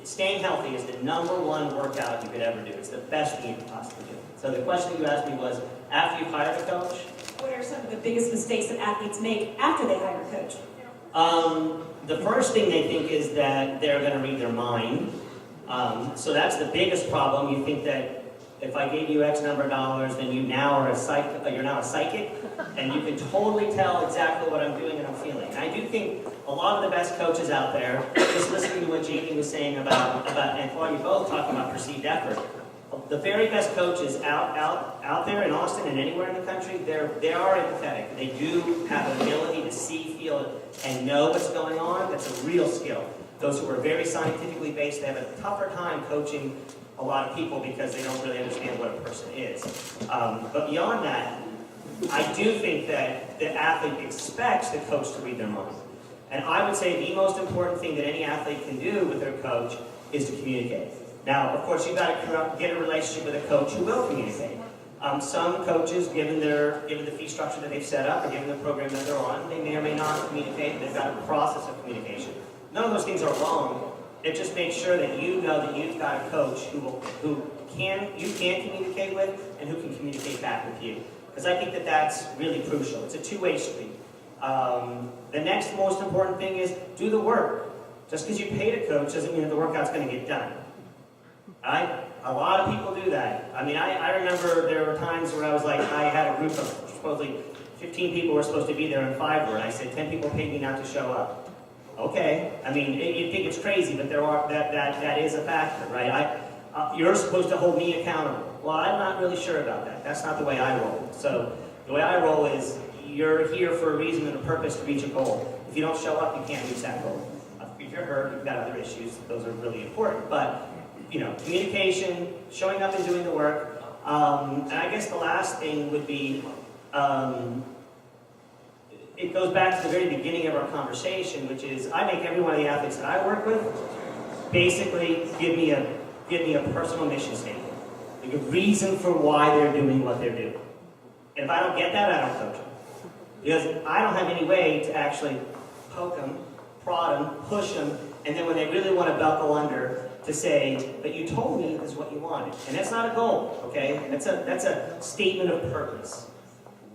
staying healthy is the #1 workout you could ever do. It's the best thing you could possibly do. So the question you asked me was, after you've hired a coach, What are some of the biggest mistakes that athletes make after they hire a coach? the first thing they think is that they're going to read their mind. So that's the biggest problem. You think that if I gave you X number of dollars, then you're now a psychic, and you can totally tell exactly what I'm doing and I'm feeling. And I do think a lot of the best coaches out there, just listening to what Jamie was saying about and Claudia both talking about perceived effort, the very best coaches out there in Austin and anywhere in the country, they are empathetic. They do have an ability to see, feel, and know what's going on. That's a real skill. Those who are very scientifically based, they have a tougher time coaching a lot of people because they don't really understand what a person is. But beyond that, I do think that the athlete expects the coach to read their mind. And I would say the most important thing that any athlete can do with their coach is to communicate. Now, of course, you've got to get a relationship with a coach who will communicate. Some coaches, given the fee structure that they've set up, or given the program that they're on, they may or may not communicate. They've got a process of communication. None of those things are wrong. It just makes sure that you know that you've got a coach you can communicate with and who can communicate back with you. Because I think that that's really crucial. It's a two-way street. The next most important thing is do the work. Just because you paid a coach doesn't mean that the workout's going to get done. Right? A lot of people do that. I mean, I remember there were times where I was like, I had a group of supposedly 15 people were supposed to be there and 5 were, and I said 10 people paid me not to show up. Okay, I mean, you'd think it's crazy, but that is a factor, right? You're supposed to hold me accountable. Well, I'm not really sure about that. That's not the way I roll. So the way I roll is you're here for a reason and a purpose to reach a goal. If you don't show up, you can't reach that goal. If you're hurt, you've got other issues. Those are really important. But, communication, showing up and doing the work. And I guess the last thing would be it goes back to the very beginning of our conversation, which is I make every one of the athletes that I work with basically give me a personal mission statement, like a reason for why they're doing what they're doing. And if I don't get that, I don't coach them. Because I don't have any way to actually poke them, prod them, push them, and then when they really want to buckle under, to say, but you told me this is what you wanted. And that's not a goal, okay? That's a statement of purpose.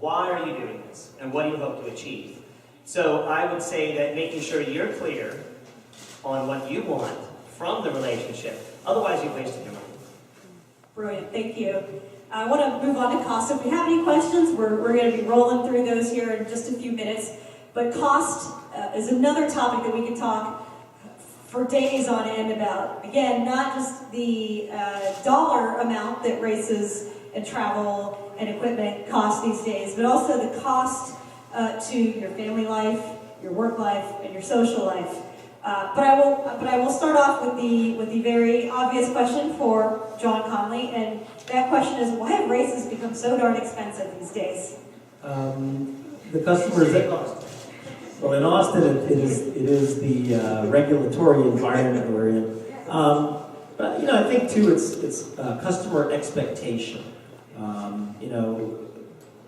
Why are you doing this? And what do you hope to achieve? So I would say that making sure you're clear on what you want from the relationship. Otherwise, you've wasted your money. Brilliant, thank you. I want to move on to cost. If you have any questions, we're going to be rolling through those here in just a few minutes. But cost is another topic that we could talk for days on end about. Again, not just the dollar amount that races and travel and equipment cost these days, but also the cost to your family life, your work life, and your social life. But I will start off with the very obvious question for John Conley, and that question is, why have races become so darn expensive these days? The customers that well, in Austin, it is the regulatory environment we're in. But I think too, it's customer expectation.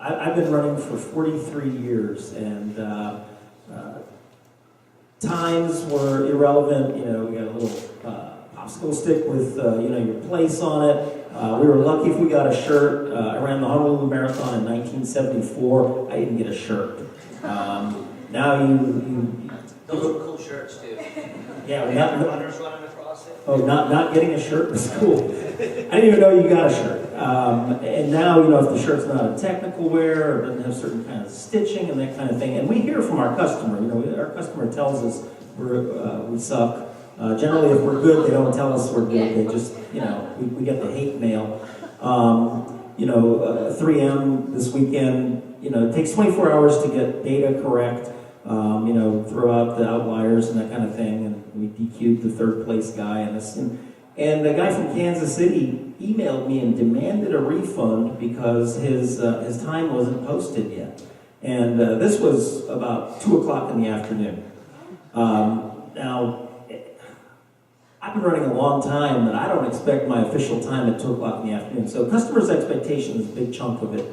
I've been running for 43 years, and times were irrelevant. We got a little popsicle stick with your place on it. We were lucky if we got a shirt. I ran the Honolulu Marathon in 1974. I didn't get a shirt. Now you Those were cool shirts too. yeah, we Have have, runners running across it. oh, not getting a shirt was cool. I didn't even know you got a shirt. And now, if the shirt's not a technical wear or doesn't have certain kind of stitching and that kind of thing, and we hear from our customer. Our customer tells us we suck. Generally, if we're good, they don't tell us we're good. They just, we get the hate mail. 3M this weekend, it takes 24 hours to get data correct. Throw out the outliers and that kind of thing, and we DQ'd the third place guy and this. And the guy from Kansas City emailed me and demanded a refund because his time wasn't posted yet. And this was about 2 o'clock in the afternoon. Now, I've been running a long time, and I don't expect my official time at 2 o'clock in the afternoon. So customers' expectation is a big chunk of it.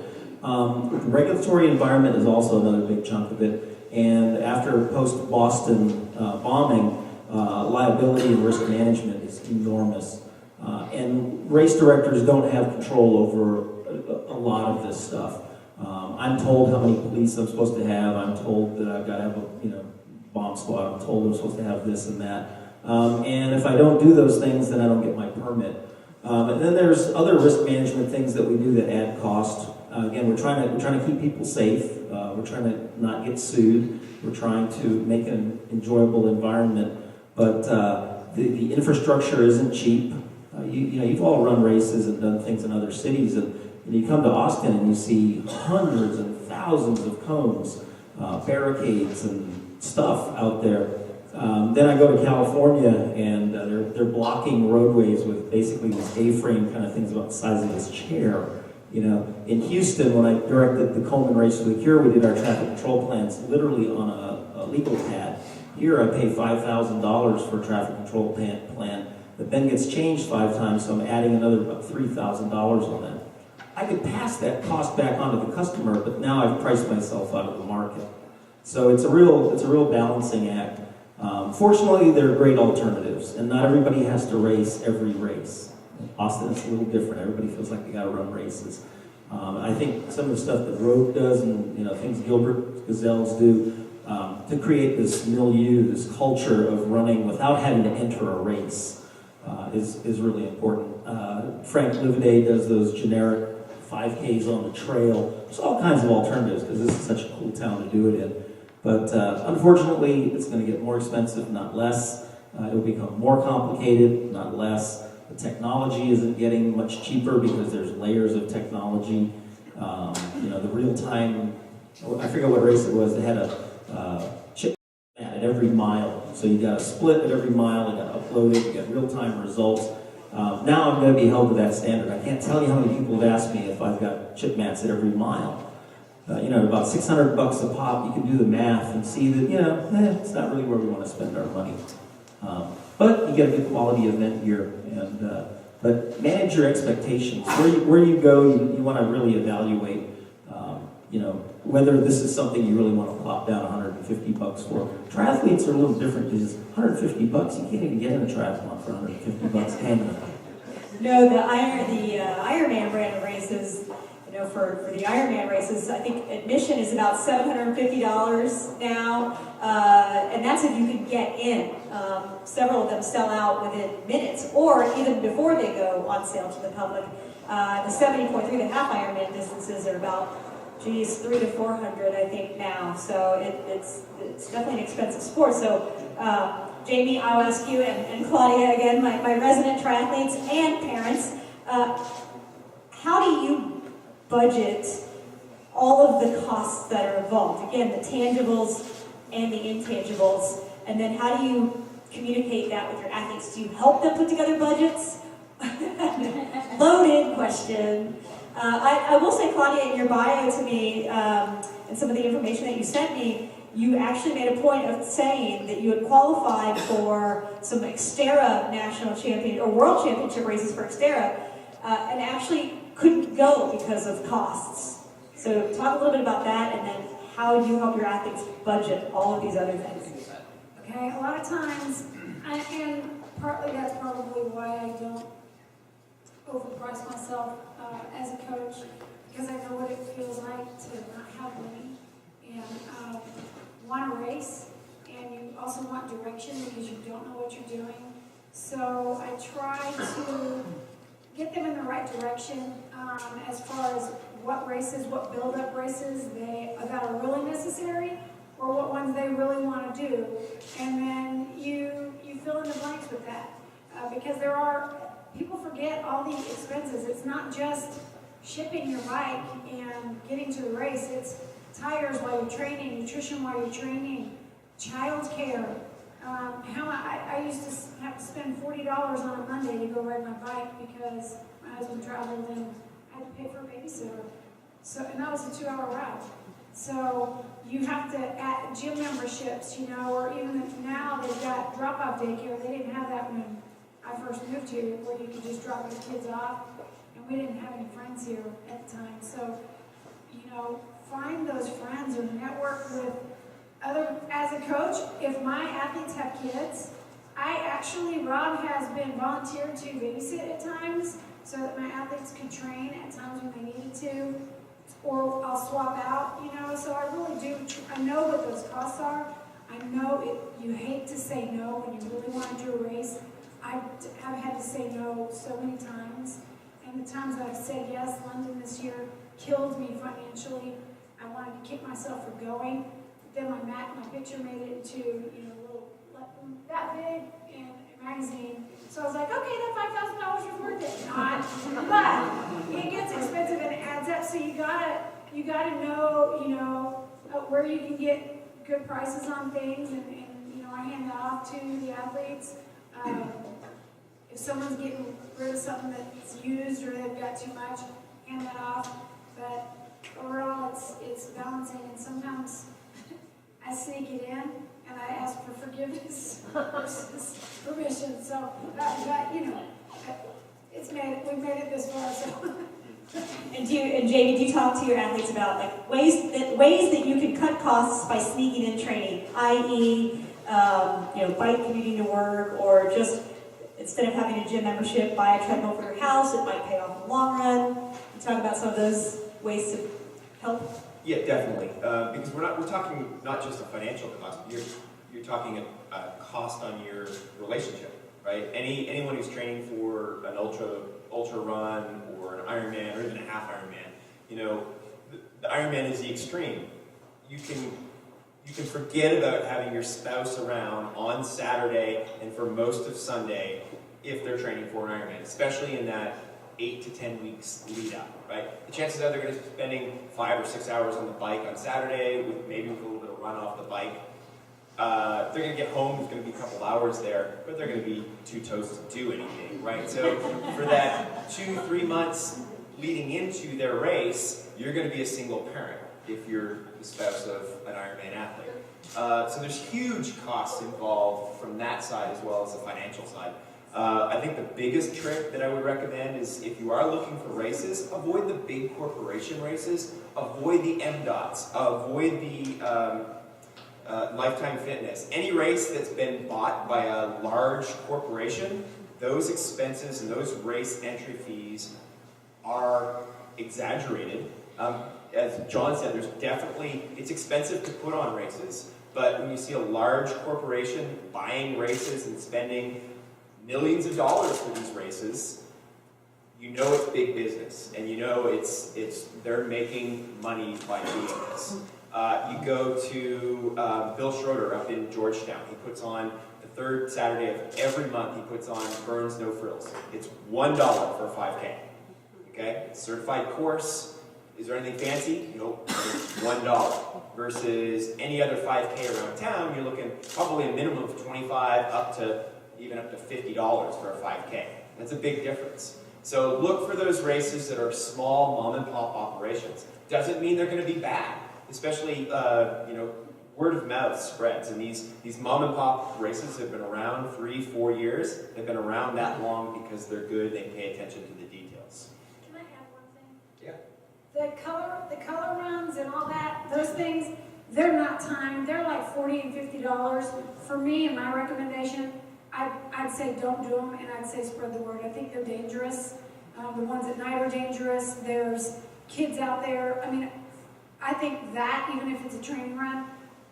The regulatory environment is also another big chunk of it. And after post-Boston bombing, liability and risk management is enormous. And race directors don't have control over a lot of this stuff. I'm told how many police I'm supposed to have. I'm told that I've got to have a bomb squad. I'm told I'm supposed to have this and that. And if I don't do those things, then I don't get my permit. And then there's other risk management things that we do that add cost. Again, we're trying to keep people safe. We're trying to not get sued. We're trying to make an enjoyable environment. But the infrastructure isn't cheap. You've all run races and done things in other cities, and you come to Austin and you see hundreds and thousands of cones, barricades, and stuff out there. Then I go to California, and they're blocking roadways with basically these A-frame kind of things about the size of this chair. In Houston, when I directed the Coleman Race for the Cure, we did our traffic control plans literally on a legal pad. Here, I pay $5,000 for a traffic control plan that then gets changed 5 times, so I'm adding another about $3,000 on that. I could pass that cost back onto the customer, but now I've priced myself out of the market. So it's a real balancing act. Fortunately, there are great alternatives, and not everybody has to race every race. Austin is a little different. Everybody feels like they got to run races. I think some of the stuff that Rogue does and things Gilbert Gazelles do to create this milieu, this culture of running without having to enter a race is really important. Frank Livaday does those generic 5Ks on the trail. There's all kinds of alternatives because this is such a cool town to do it in. But unfortunately, it's going to get more expensive, not less. It will become more complicated, not less. The technology isn't getting much cheaper because there's layers of technology. The real-time, I forget what race it was, they had a chip at every mile. So you got a split at every mile, you got to upload it, you get real-time results. Now I'm going to be held to that standard. I can't tell you how many people have asked me if I've got chip mats at every mile. about $600 a pop, you can do the math and see that, it's not really where we want to spend our money. But you get a good quality event here, but manage your expectations. Where you go, you want to really evaluate, whether this is something you really want to plop down $150 for. Triathletes are a little different because $150, you can't even get in a triathlon for $150, can you? No, the Ironman brand of races, for the Ironman races, I think admission is about $750 now, and that's if you can get in. Several of them sell out within minutes, or even before they go on sale to the public. The 70.3, the half Ironman distances are about, $300 to $400, I think now. So it's definitely an expensive sport. So Jamie, I'll ask you, and Claudia again, my resident triathletes and parents, how do you budget all of the costs that are involved? Again, the tangibles and the intangibles. And then how do you communicate that with your athletes? Do you help them put together budgets? Loaded question. I will say, Claudia, in your bio to me, and some of the information that you sent me, you actually made a point of saying that you had qualified for some Xterra national champion or world championship races for Xterra, and actually couldn't go because of costs. So talk a little bit about that, and then how you help your athletes budget all of these other things. Okay, a lot of times, and partly that's probably why I don't overprice myself as a coach, because I know what it feels like to not have money and want to race, and you also want direction because you don't know what you're doing. So I try to get them in the right direction as far as what races, what build-up races that are really necessary, or what ones they really want to do, and then you fill in the blanks with that because people forget all the expenses. It's not just shipping your bike and getting to the race. It's tires while you're training, nutrition while you're training, child care. I used to have to spend $40 on a Monday to go ride my bike because my husband traveled and I had to pay for a babysitter. And that was a 2-hour ride. So you have to add gym memberships, or even now they've got drop-off daycare. They didn't have that when I first moved here, where you could just drop your kids off, and we didn't have any friends here at the time. So, find those friends or network with other. As a coach, if my athletes have kids, Rob has been volunteered to babysit at times, so that my athletes could train at times when they needed to, or I'll swap out, so I really do. I know what those costs are. I know you hate to say no when you really want to do a race. I've had to say no so many times, and the times that I've said yes, London this year killed me financially. I wanted to kick myself for going. Then my picture made it into a little that big in a magazine. So I was like, okay, that $5,000 was worth it. Not, but it gets expensive and it adds up. So you gotta know where you can get good prices on things, and I hand that off to the athletes. If someone's getting rid of something that's used or they've got too much, hand that off. But overall, it's balancing, and sometimes I sneak it in and I ask for forgiveness versus permission. So, we've made it this far. So. And Jamie, do you talk to your athletes about ways that you can cut costs by sneaking in training, i.e., bike commuting to work, or just instead of having a gym membership, buy a treadmill for your house? It might pay off in the long run. You talk about some of those ways to help. Yeah, definitely. Because we're talking not just a financial cost, but you're talking a cost on your relationship, right? Anyone who's training for an ultra run or an Ironman or even a half Ironman, the Ironman is the extreme. You can forget about having your spouse around on Saturday and for most of Sunday if they're training for an Ironman, especially in that 8 to 10 weeks lead up, right? The chances are they're going to be spending 5 or 6 hours on the bike on Saturday, maybe with a little bit of run off the bike. They're going to get home, there's going to be a couple hours there, but they're going to be too toast to do anything, right? So for that 2-3 months leading into their race, you're going to be a single parent. if you're the spouse of an Ironman athlete. So there's huge costs involved from that side as well as the financial side. I think the biggest trick that I would recommend is if you are looking for races, avoid the big corporation races, avoid the MDOTs, avoid the Lifetime Fitness. Any race that's been bought by a large corporation, those expenses and those race entry fees are exaggerated. As John said, it's expensive to put on races, but when you see a large corporation buying races and spending millions of dollars for these races, you know it's big business, and you know they're making money by doing this. You go to Bill Schroeder up in Georgetown. He puts on the third Saturday of every month. He puts on Burns No Frills. It's $1 for a 5K. Okay, certified course. Is there anything fancy? Nope. It's $1 versus any other 5K around town. You're looking probably a minimum of $25 up to $50 for a 5K. That's a big difference. So look for those races that are small mom and pop operations. Doesn't mean they're going to be bad, especially word of mouth spreads. And these mom and pop races have been around 3-4 years. They've been around that long because they're good. They pay attention to the details. Can I add one thing? Yeah. The color runs and all that, those things, they're not timed. They're like $40 and $50. For me, and my recommendation, I'd say don't do them, and I'd say spread the word. I think they're dangerous. The ones at night are dangerous. There's kids out there. I mean, I think that, even if it's a training run,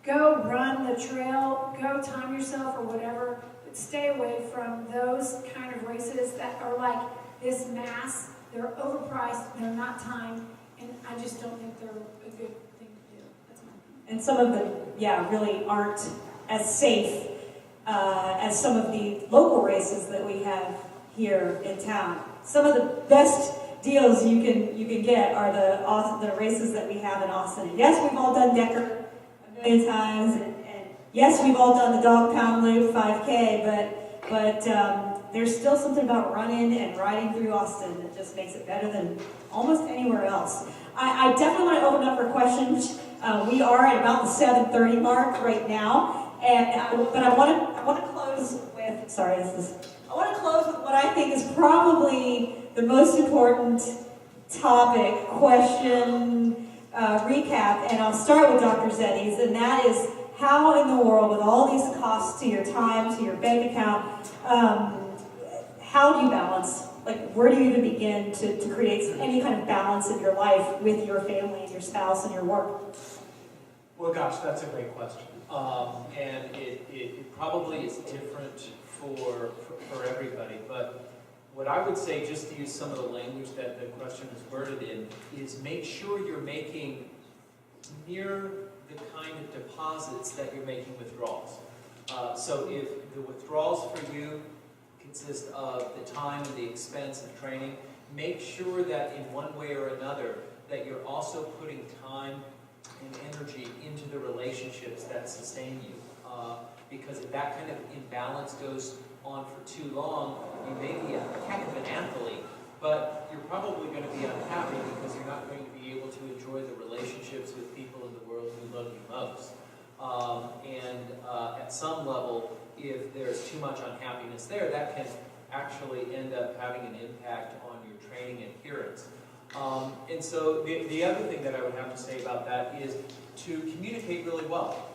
go run the trail, go time yourself or whatever, but stay away from those kind of races that are like this mass. They're overpriced, they're not timed, and I just don't think they're a good thing to do. That's my opinion. And some of them, really aren't as safe as some of the local races that we have here in town. Some of the best deals you can get are the races that we have in Austin. And yes, we've all done Decker a million times, and yes, we've all done the Dog Pound Loop 5K, but there's still something about running and riding through Austin that just makes it better than almost anywhere else. I definitely want to open up for questions. We are at about the 7:30 mark right now, but I want to close with. I want to close with what I think is probably the most important topic, question, recap, and I'll start with Dr. Zeddies, and that is how in the world, with all these costs to your time, to your bank account, how do you balance? Like, where do you even begin to create any kind of balance in your life with your family and your spouse and your work? Well, gosh, that's a great question. And it probably is different for everybody. But what I would say, just to use some of the language that the question is worded in, is make sure you're making near the kind of deposits that you're making withdrawals. So if the withdrawals for you consist of the time and the expense of training, make sure that in one way or another that you're also putting time and energy into the relationships that sustain you. Because if that kind of imbalance goes on for too long, you may be a heck of an athlete, but you're probably going to be unhappy because you're not going to be able to enjoy the relationships with people in the world who love you most. At some level, if there's too much unhappiness there, that can actually end up having an impact on your training adherence. And so the other thing that I would have to say about that is to communicate really well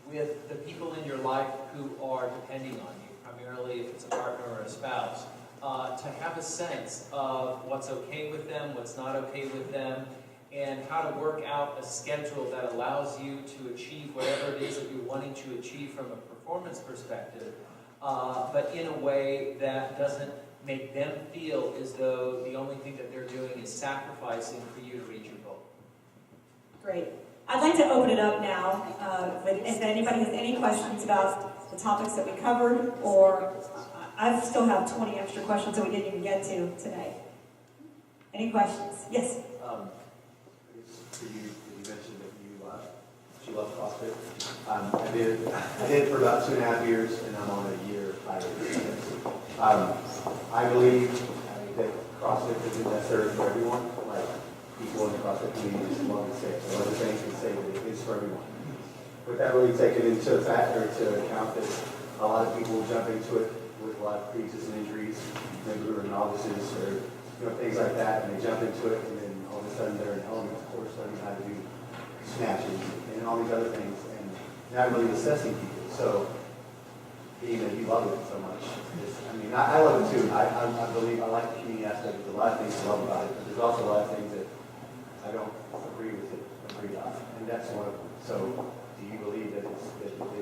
with the people in your life who are depending on you, primarily if it's a partner or a spouse, to have a sense of what's okay with them, what's not okay with them, and how to work out a schedule that allows you to achieve whatever it is that you're wanting to achieve from a performance perspective, but in a way that doesn't make them feel as though the only thing that they're doing is sacrificing for you to reach your goal. Great. I'd like to open it up now. If anybody has any questions about the topics that we covered, or I still have 20 extra questions that we didn't even get to today. Any questions? Yes? You mentioned that you love CrossFit. I did it for about 2.5 years, and I'm on a year I believe that CrossFit isn't necessarily for everyone. Like, people in the CrossFit community just love to say. So other things can say that it is for everyone. With that really taken into account that a lot of people jump into it with a lot of pre-existing injuries, maybe who are novices or things like that, and they jump into it, and then all of a sudden they're in elements course learning how to do snatches and all these other things, and not really assessing people. So being that you love it so much, I love it too. I believe I like the community aspect. There's a lot of things I love about it, but there's also a lot of things that I don't agree on, and that's one of them. So do you believe that it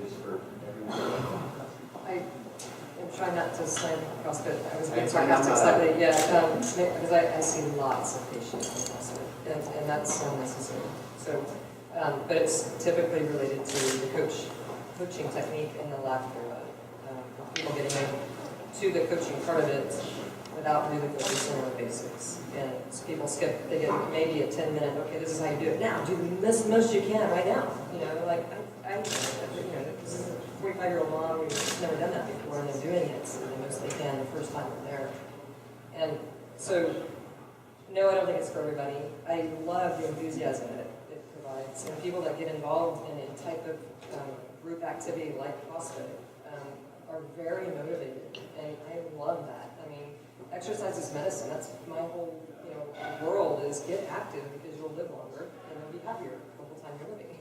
is for everyone? I am trying not to slam CrossFit. I was being sarcastic slightly, because I see lots of patients in CrossFit, and that's so necessary. So, but it's typically related to the coaching technique and the lack thereof. People getting into the coaching part of it without really focusing on the basics. And so people skip, they get maybe a 10-minute, okay, this is how you do it now. Do the most you can right now. This is a 45-year-old mom who's never done that before, and they're doing it so the most they can the first time they're there. And so, no, I don't think it's for everybody. I love the enthusiasm that it provides. And people that get involved in a type of group activity like CrossFit are very motivated, and I love that. I mean, exercise is medicine. That's my whole world is get active because you'll live longer and you'll be happier the whole time you're living.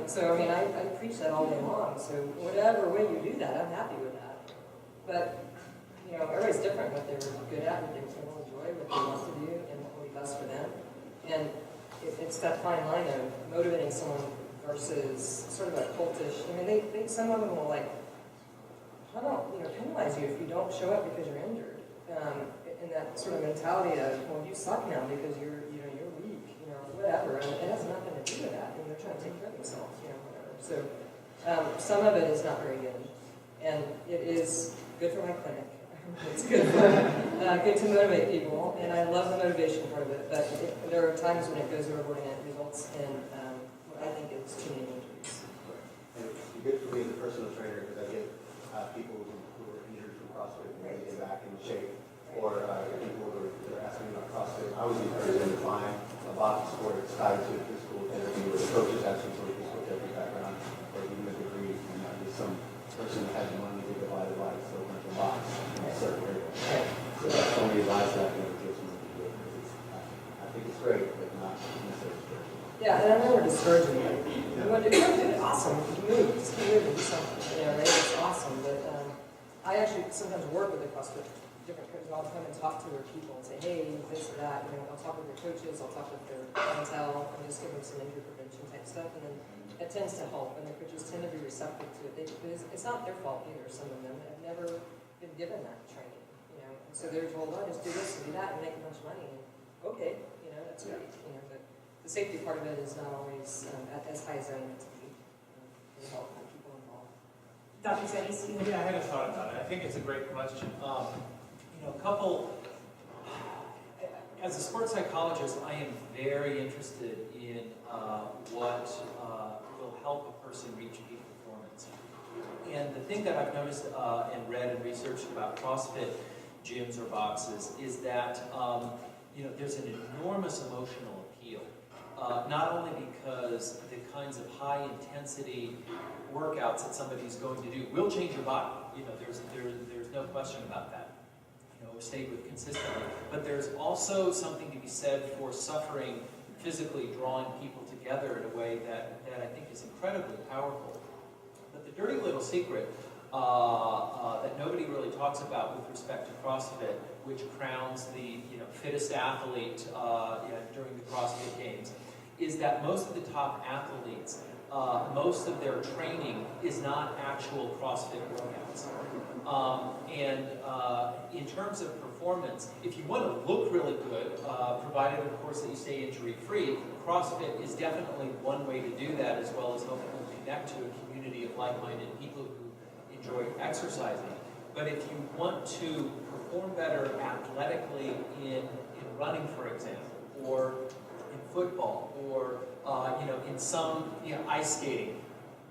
So I mean, I preach that all day long. So whatever way you do that, I'm happy with that. But everybody's different what they're good at, what they will enjoy, what they want to do, and what will be best for them. And it's that fine line of motivating someone versus sort of a cultish. I mean, some of them will penalize you if you don't show up because you're injured. And that sort of mentality of, well, you suck now because you're weak, whatever. And it has nothing to do with that. I mean, they're trying to take care of themselves, whatever. So some of it is not very good, and it is good for my clinic. It's good to motivate people, and I love the motivation part of it. But there are times when it goes overboard and it results in what I think is too many injuries. And it's good for me as a personal trainer because I get people who are injured from CrossFit and they get back in shape, or people who are asking me about CrossFit. I always encourage them to find a box sport that's tied to physical therapy, where the coaches have some sort of physical therapy background, or even a degree, and not just some person that has money to divide the life, so much a box in a certain area. So that's only advice that I can give someone to do it, because I think it's great, but not necessarily great. Yeah, and I remember discouraging them. You want to do it? Awesome. Move. Just move and do something. Right? It's awesome. But I actually sometimes work with the CrossFit different coaches. I'll come and talk to their people and say, hey, this or that. I'll talk with their coaches. I'll talk with their clientele and just give them some injury prevention type stuff. And then it tends to help, and the coaches tend to be receptive to it. It's not their fault either. Some of them have never been given that training. And so they're told, oh, just do this and do that and make a bunch of money. And okay, that's great. But the safety part of it is not always as high as I want it to be. To help people involved. Dr. Zeddies? Yeah, I had a thought about it. I think it's a great question. As a sports psychologist, I am very interested in what will help a person reach peak performance. And the thing that I've noticed and read and researched about CrossFit gyms or boxes is that there's an enormous emotional appeal. Not only because the kinds of high-intensity workouts that somebody's going to do will change your body. There's no question about that. Stayed with consistently. But there's also something to be said for suffering, physically drawing people together in a way that I think is incredibly powerful. But the dirty little secret that nobody really talks about with respect to CrossFit, which crowns the fittest athlete during the CrossFit Games, is that most of the top athletes, most of their training is not actual CrossFit workouts. In terms of performance, if you want to look really good, provided of course that you stay injury-free, CrossFit is definitely one way to do that, as well as helping you connect to a community of like-minded people who enjoy exercising. But if you want to perform better athletically in running, for example, or in football, or in some ice skating,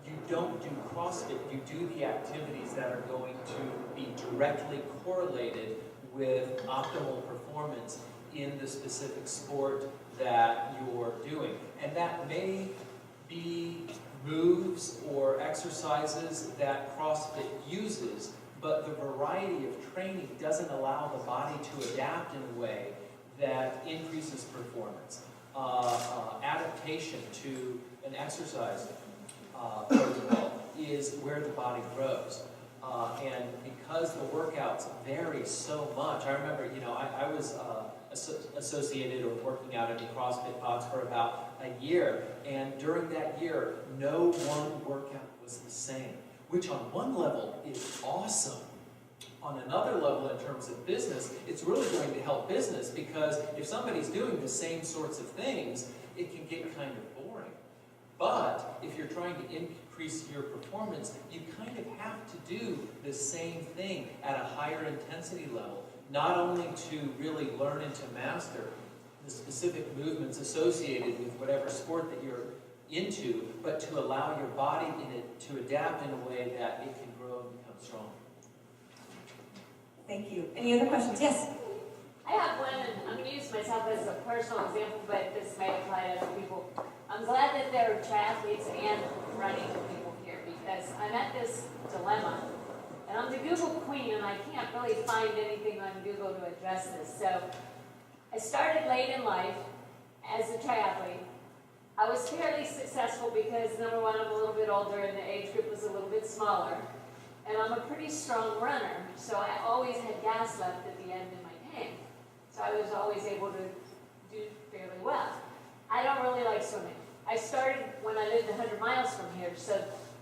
you don't do CrossFit, you do the activities that are going to be directly correlated with optimal performance in the specific sport that you're doing. And that may be moves or exercises that CrossFit uses, but the variety of training doesn't allow the body to adapt in a way that increases performance. Adaptation to an exercise protocol is where the body grows. And because the workouts vary so much, I remember, I was associated or working out in the CrossFit pods for about a year, and during that year, no one workout was the same, which on one level is awesome. On another level, in terms of business, it's really going to help business, because if somebody's doing the same sorts of things, it can get kind of boring. But if you're trying to increase your performance, you kind of have to do the same thing at a higher intensity level, not only to really learn and to master the specific movements associated with whatever sport that you're into, but to allow your body to adapt in a way that it can grow and become strong. Thank you. Any other questions? Yes? I have one, and I'm going to use myself as a personal example, but this may apply to other people. I'm glad that there are triathletes and running people here, because I'm at this dilemma. And I'm the Google queen, and I can't really find anything on Google to address this. So I started late in life as a triathlete. I was fairly successful because, number one, I'm a little bit older, and the age group was a little bit smaller. And I'm a pretty strong runner, so I always had gas left at the end in my tank. So I was always able to do fairly well. I don't really like swimming. I started when I lived 100 miles from here, so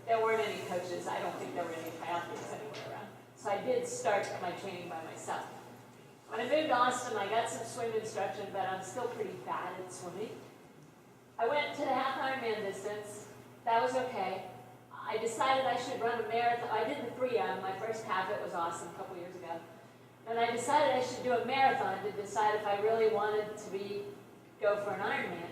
there weren't any coaches. I don't think there were any triathletes anywhere around. So I did start my training by myself. When I moved to Austin, I got some swim instruction, but I'm still pretty bad at swimming. I went to the half Ironman distance. That was okay. I decided I should run a marathon. I did the 3M. My first half, it was awesome a couple years ago. And I decided I should do a marathon to decide if I really wanted to go for an Ironman.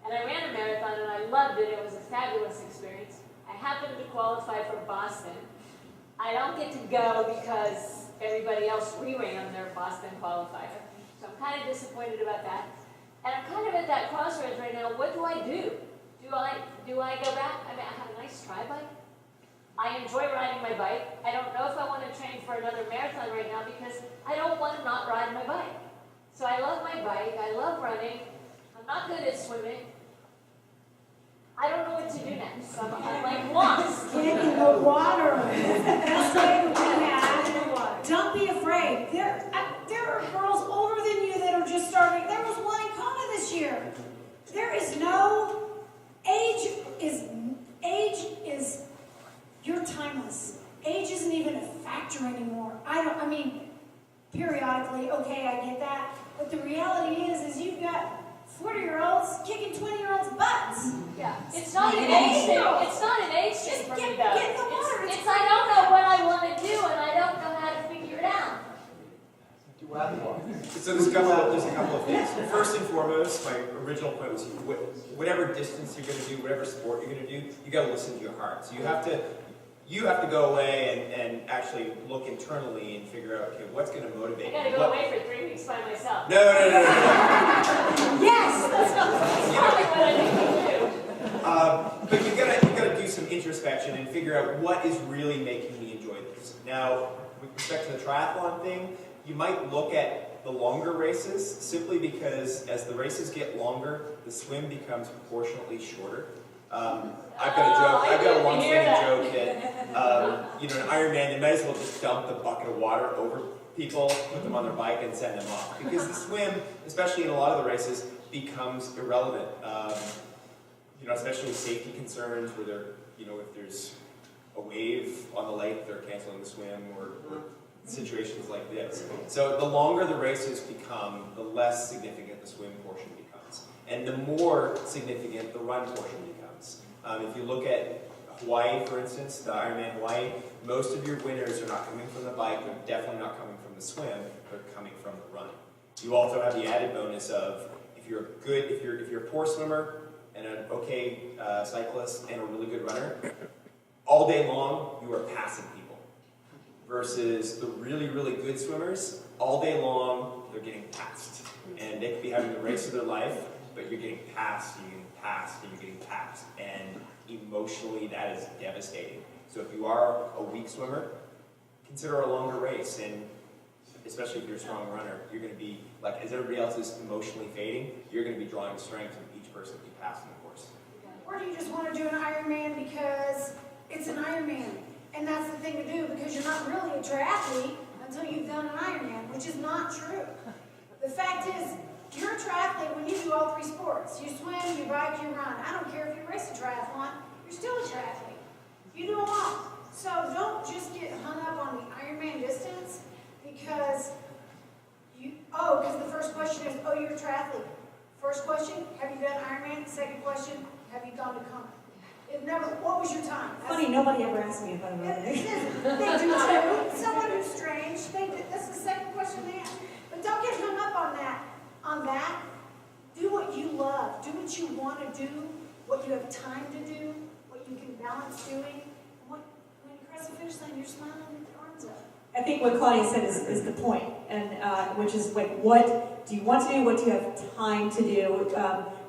And I ran a marathon, and I loved it. It was a fabulous experience. I happened to qualify for Boston. I don't get to go because everybody else reran their Boston qualifier. So I'm kind of disappointed about that. And I'm kind of at that crossroads right now. What do I do? Do I go back? I mean, I have a nice tri-bike. I enjoy riding my bike. I don't know if I want to train for another marathon right now because I don't want to not ride my bike. So I love my bike. I love running. I'm not good at swimming. I don't know what to do next. I'm like lost. Get in the water. That's what we have. Don't be afraid. There are girls older than you that are just starting. There was one in Kona this year. There is no age is you're timeless. Age isn't even a factor anymore. I mean, periodically, okay, I get that. But the reality is you've got 40-year-olds kicking 20-year-olds' butts. Yeah, it's not an age thing. It's not an age thing for me, though. Get in the water. It's I don't know what I want to do, and I don't know how to figure it out. So there's a couple of things. First and foremost, my original point was whatever distance you're going to do, whatever sport you're going to do, you got to listen to your heart. So you have to go away and actually look internally and figure out, okay, what's going to motivate you. I got to go away for 3 weeks by myself. No. Yes, That's probably what I need to do. But you got to do some introspection and figure out what is really making me enjoy this. Now, with respect to the triathlon thing, you might look at the longer races simply because as the races get longer, the swim becomes proportionately shorter. I've got a long-standing joke that an Ironman, they might as well just dump the bucket of water over people, put them on their bike, and send them off. Because the swim, especially in a lot of the races, becomes irrelevant. Especially with safety concerns, where if there's a wave on the lake, they're canceling the swim, or situations like this. So the longer the races become, the less significant the swim portion becomes. And the more significant the run portion becomes. If you look at Hawaii, for instance, the Ironman Hawaii, most of your winners are not coming from the bike, they're definitely not coming from the swim, they're coming from the run. You also have the added bonus of, if you're a poor swimmer, and an okay cyclist, and a really good runner, all day long, you are passing people. Versus the really, really good swimmers, all day long, they're getting passed. And they could be having the race of their life, but you're getting passed, and you're getting passed, and you're getting passed, and emotionally that is devastating. So if you are a weak swimmer, consider a longer race, and especially if you're a strong runner, you're going to be, like, as everybody else is emotionally fading, you're going to be drawing strength from each person that you pass in the course. Or do you just want to do an Ironman because it's an Ironman? And that's the thing to do, because you're not really a triathlete until you've done an Ironman, which is not true. The fact is, you're a triathlete when you do all three sports. You swim, you bike, you run. I don't care if you race a triathlon, you're still a triathlete. You do them all. So don't just get hung up on the Ironman distance because because the first question is, you're a triathlete. First question, have you done Ironman? Second question, have you gone to Kona? It never, what was your time? Funny, nobody ever asked me if I'm running. They do too. Someone who's strange, that's the second question they ask. But don't get hung up on that. Do what you love. Do what you want to do, what you have time to do, what you can balance doing. When you cross the finish line, you're smiling with your arms up. I think what Claudia said is the point, and which is like, what do you want to do? What do you have time to do?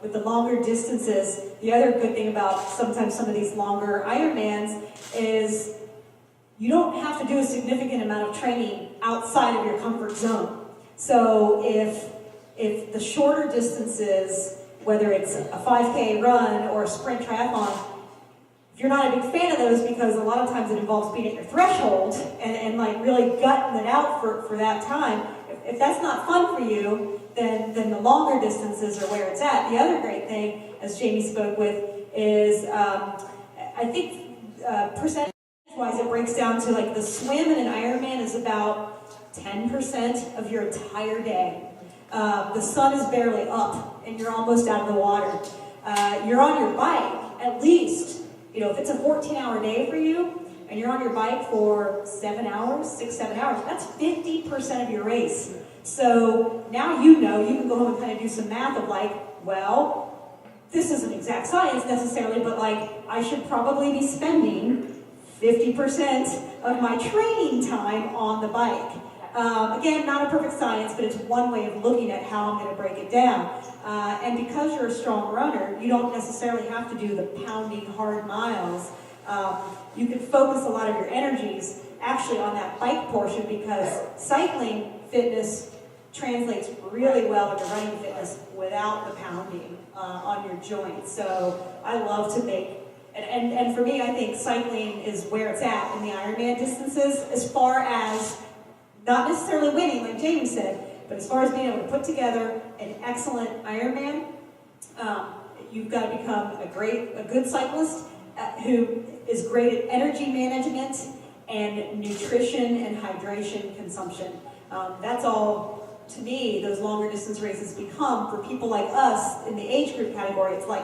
With the longer distances, the other good thing about sometimes some of these longer Ironmans is you don't have to do a significant amount of training outside of your comfort zone. So if the shorter distances, whether it's a 5K run or a sprint triathlon, if you're not a big fan of those because a lot of times it involves being at your threshold and like really gutting it out for that time, if that's not fun for you, then the longer distances are where it's at. The other great thing, as Jamie spoke with, is I think percentage-wise it breaks down to like the swim in an Ironman is about 10% of your entire day. The sun is barely up and you're almost out of the water. You're on your bike at least, if it's a 14-hour day for you and you're on your bike for 7 hours, 6-7 hours, that's 50% of your race. So now you can go home and kind of do some math of like, well, this isn't exact science necessarily, but like I should probably be spending 50% of my training time on the bike. Again, not a perfect science, but it's one way of looking at how I'm going to break it down. And because you're a strong runner, you don't necessarily have to do the pounding hard miles. You can focus a lot of your energies actually on that bike portion because cycling fitness translates really well into running fitness without the pounding on your joints. So I love to make, and for me, I think cycling is where it's at in the Ironman distances as far as not necessarily winning, like Jamie said, but as far as being able to put together an excellent Ironman, you've got to become a good cyclist who is great at energy management and nutrition and hydration consumption. That's all, to me, those longer distance races become for people like us in the age group category. It's like,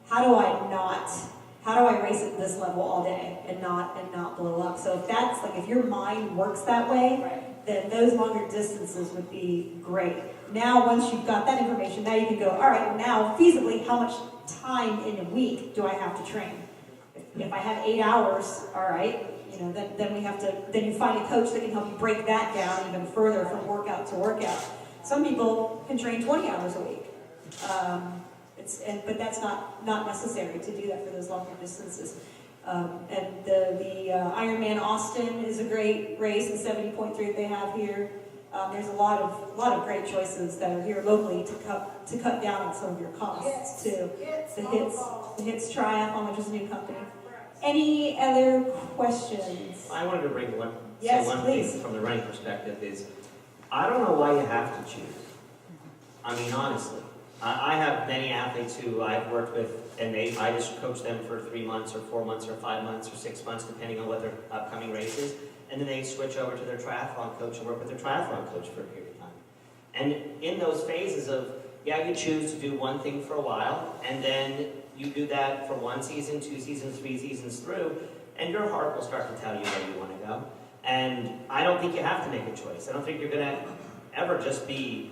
how do I race at this level all day and not blow up? So if your mind works that way, then those longer distances would be great. Now, once you've got that information, now you can go, all right, now feasibly, how much time in a week do I have to train? If I have 8 hours, all right, then you find a coach that can help you break that down even further from workout to workout. Some people can train 20 hours a week. But that's not necessary to do that for those longer distances. And the Ironman Austin is a great race, the 70.3 they have here. There's a lot of great choices that are here locally to cut down on some of your costs too. The Hits Triathlon, which is a new company. Any other questions? I wanted to bring one please. thing from the running perspective is, I don't know why you have to choose. I mean, honestly. I have many athletes who I've worked with, and I just coach them for 3 months or 4 months or 5 months or 6 months, depending on what their upcoming race is, and then they switch over to their triathlon coach and work with their triathlon coach for a period of time. And in those phases of, you choose to do one thing for a while, and then you do that for 1 season, 2 seasons, 3 seasons through, and your heart will start to tell you where you want to go. And I don't think you have to make a choice. I don't think you're going to ever just be...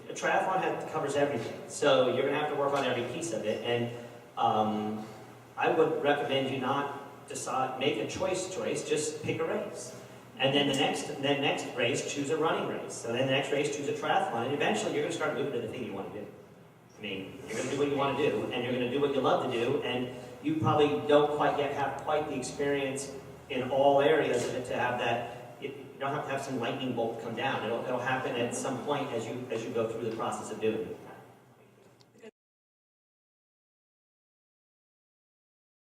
A triathlon covers everything, so you're going to have to work on every piece of it. And I would recommend you not make a choice, just pick a race. And then the next race, choose a running race. So then the next race, choose a triathlon. And eventually you're going to start moving to the thing you want to do. I mean, you're going to do what you want to do, and you're going to do what you love to do, and you probably don't quite yet have quite the experience in all areas of it to have that. You don't have to have some lightning bolt come down. It'll happen at some point as you go through the process of doing it.